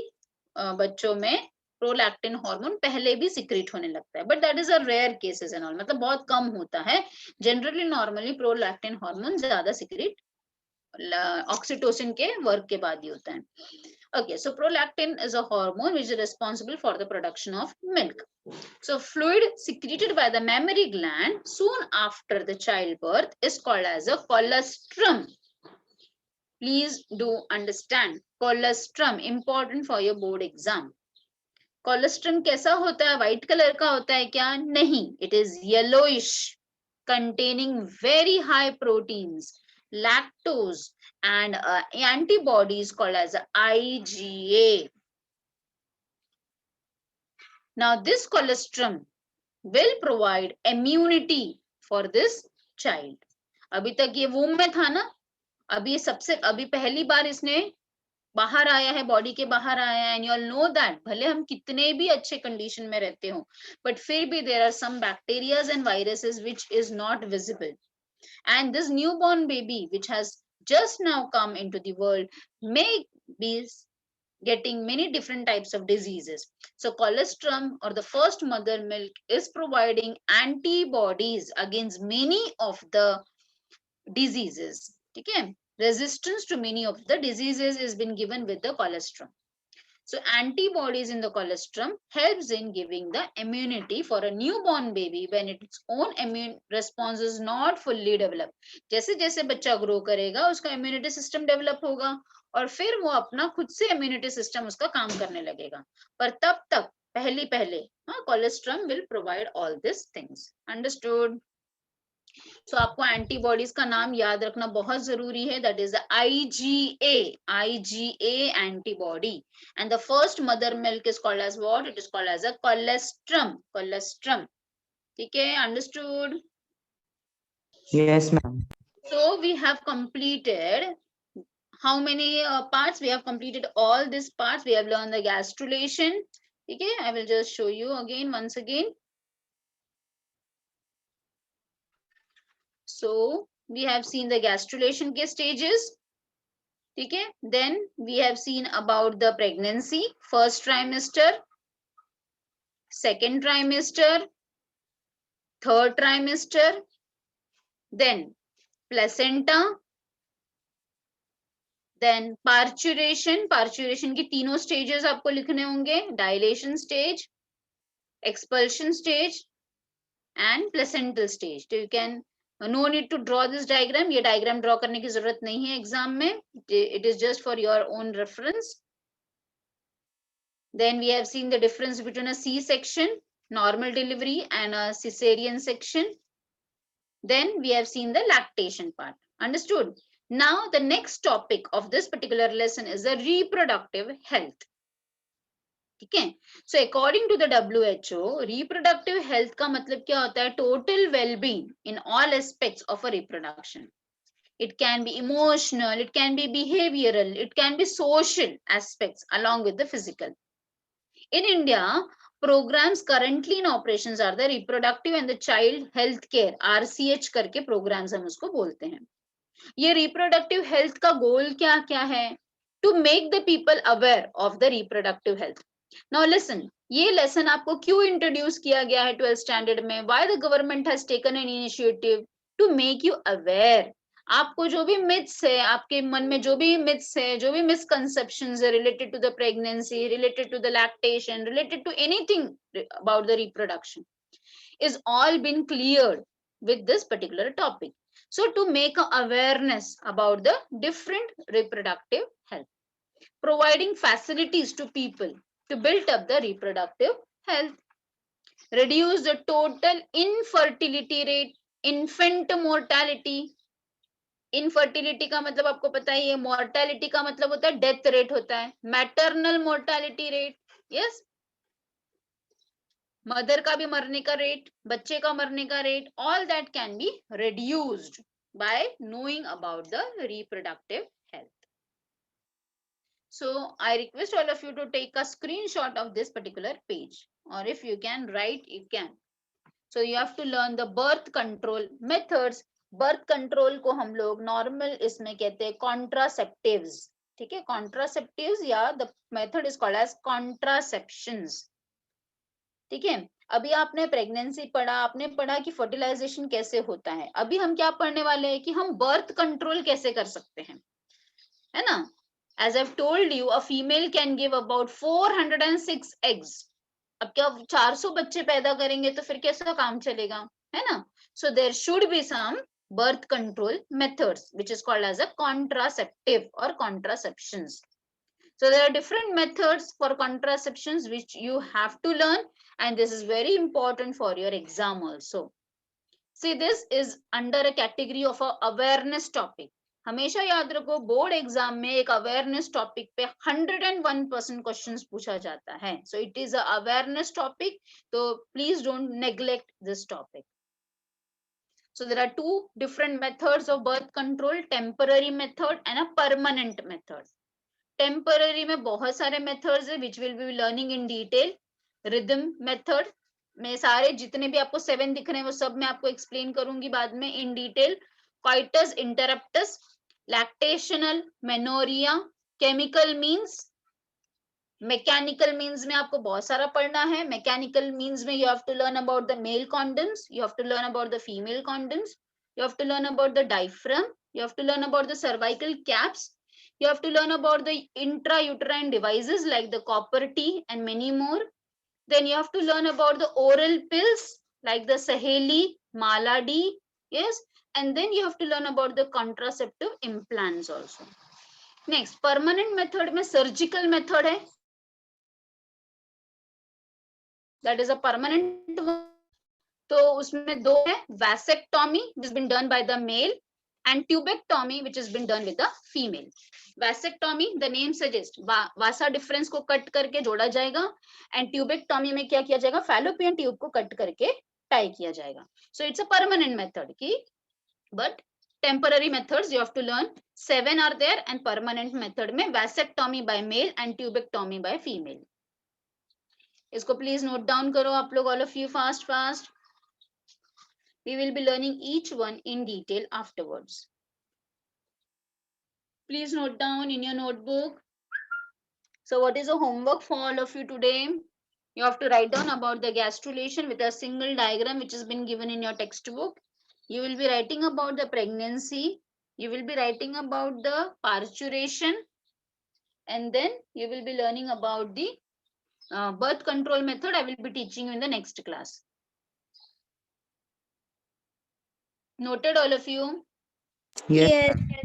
बच्चों में प्रोलैक्टिन हार्मोन पहले भी सिक्रेट होने लगता है, but that is a rare cases and all, मतलब बहुत कम होता है. जनरली नॉर्मली प्रोलैक्टिन हार्मोन ज्यादा सिक्रेट ऑक्सीटोसिन के वर्क के बाद ही होता है. Okay, so prolactin is a hormone which is responsible for the production of milk. So fluid secreted by the mammary gland soon after the childbirth is called as a colostrum. Please do understand, colostrum important for your board exam. Colostrum कैसा होता है? White color का होता है क्या? नहीं, it is yellowish, containing very high proteins, lactose, and antibodies called as IgA. Now this colostrum will provide immunity for this child. अभी तक ये womb में था ना, अभी पहली बार इसने बाहर आया है, बॉडी के बाहर आया है, and you all know that भले हम कितने भी अच्छे कंडीशन में रहते हो, बट फिर भी there are some bacterias and viruses which is not visible, and this newborn baby which has just now come into the world may be getting many different types of diseases. So colostrum or the first mother milk is providing antibodies against many of the diseases. Okay, resistance to many of the diseases is been given with the colostrum. So antibodies in the colostrum helps in giving the immunity for a newborn baby when its own immune response is not fully developed. जैसे जैसे बच्चा grow करेगा उसका immunity system develop होगा और फिर वो अपना खुद से इम्यूनिटी सिस्टम उसका काम करने लगेगा, पर तब तक पहले colostrum will provide all these things. Understood? So आपको एंटीबॉडीज का नाम याद रखना बहुत जरूरी है, that is IgA antibody, and the first mother milk is called as what? It is called as a colostrum. ठीक है, understood? Yes, ma'am. So we have completed how many parts? We have completed all these parts. We have learned the gastrulation. Okay, I will just show you again once again. So we have seen the gastrulation के stages. Okay, then we have seen about the pregnancy, first trimester, second trimester, third trimester, then placenta, then parturition की तीनों stages आपको लिखने होंगे, dilation stage, expulsion stage and placental stage. So you can no need to draw this diagram. ये diagram draw करने की जरूरत नहीं है एग्जाम में. It is just for your own reference. Then we have seen the difference between a C-section, normal delivery, and a cesarean section. Then we have seen the lactation part. Understood? Now the next topic of this particular lesson is the reproductive health. ठीक है, so according to the WHO reproductive health का मतलब क्या होता है? Total wellbeing in all aspects of a reproduction. It can be emotional, it can be behavioural, it can be social aspects along with the physical. In India, programs currently in operations are the reproductive and the child health care, RCH करके programs हम उसको बोलते हैं. ये reproductive health का goal क्या क्या है? To make the people aware of the reproductive health. Now listen, ये लेसन आपको क्यों इंट्रोड्यूस किया गया है 12th स्टैंडर्ड में? Why the government has taken an initiative to make you aware. आपको जो भी मिथ्स है, आपके मन में जो भी मिथ्स है, जो भी मिसकंसेप्शंस है related to the pregnancy, related to the lactation, related to anything about the reproduction, is all been cleared with this particular topic. So to make awareness about the different reproductive health, providing facilities to people to build up the reproductive health, reduce the total infertility rate, infant mortality. Infertility का मतलब आपको पता ही है, mortality का मतलब होता है death rate होता है, maternal mortality rate, yes, mother का भी मरने का रेट, बच्चे का मरने का rate, all that can be reduced by knowing about the reproductive health. So I request all of you to take a screenshot of this particular page, or if you can write, you can. So you have to learn the birth control methods. Birth control को हम लोग normal इसमें कहते हैं contraceptives. ठीक है, contraceptives या the method is called as contraceptions. ठीक है, अभी आपने प्रेगनेंसी पढ़ा, आपने पढ़ा कि फर्टिलाइजेशन कैसे होता है. अभी हम क्या पढ़ने वाले हैं कि हम बर्थ कंट्रोल कैसे कर सकते हैं, है ना? As I've told you, a female can give about 406 eggs. अब क्या 400 बच्चे पैदा करेंगे तो फिर कैसा काम चलेगा, है ना? So there should be some birth control methods, which is called as a contraceptive or contraceptions. So there are different methods for contraceptions which you have to learn, and this is very important for your exam also. See, this is under a category of a awareness topic. हमेशा याद रखो, board exam में एक awareness topic पे 101% questions पूछा जाता है. So it is a awareness topic, तो please don't neglect this topic. So there are two different methods of birth control, temporary method and a permanent method. Temporary में बहुत सारे methods है which will be learning in detail. Rhythm method में सारे जितने भी आपको 7 दिख रहे हैं वो सब मैं आपको explain करूंगी बाद में in detail. Coitus interruptus, lactational, menorrhea, chemical means, mechanical means में आपको बहुत सारा पढ़ना है. Mechanical means में you have to learn about the male condoms, you have to learn about the female condoms, you have to learn about the diaphragm, you have to learn about the cervical caps, you have to learn about the intrauterine devices like the copper T and many more. Then you have to learn about the oral pills like the Saheli, Mala D, yes, and then you have to learn about the contraceptive implants also. Next, permanent method में surgical method है. That is a permanent one. तो उसमें दो है, vasectomy which has been done by the male and tubectomy which has been done with the female. Vasectomy, the name suggests, Vasa difference को cut करके जोड़ा जाएगा, and tubectomy में क्या किया जाएगा, fallopian tube को कट करके टाई किया जाएगा. So it's a permanent method की, but temporary methods you have to learn 7 are there, and permanent method में vasectomy by male and tubectomy by female. इसको please note down करो आप लोग, all of you, fast. We will be learning each one in detail afterwards. Please note down in your notebook. So what is the homework for all of you today? You have to write down about the gastrulation with a single diagram which has been given in your textbook. You will be writing about the pregnancy. You will be writing about the parturition. And then you will be learning about the birth control method. I will be teaching you in the next class. Noted all of you? Yes. Yes.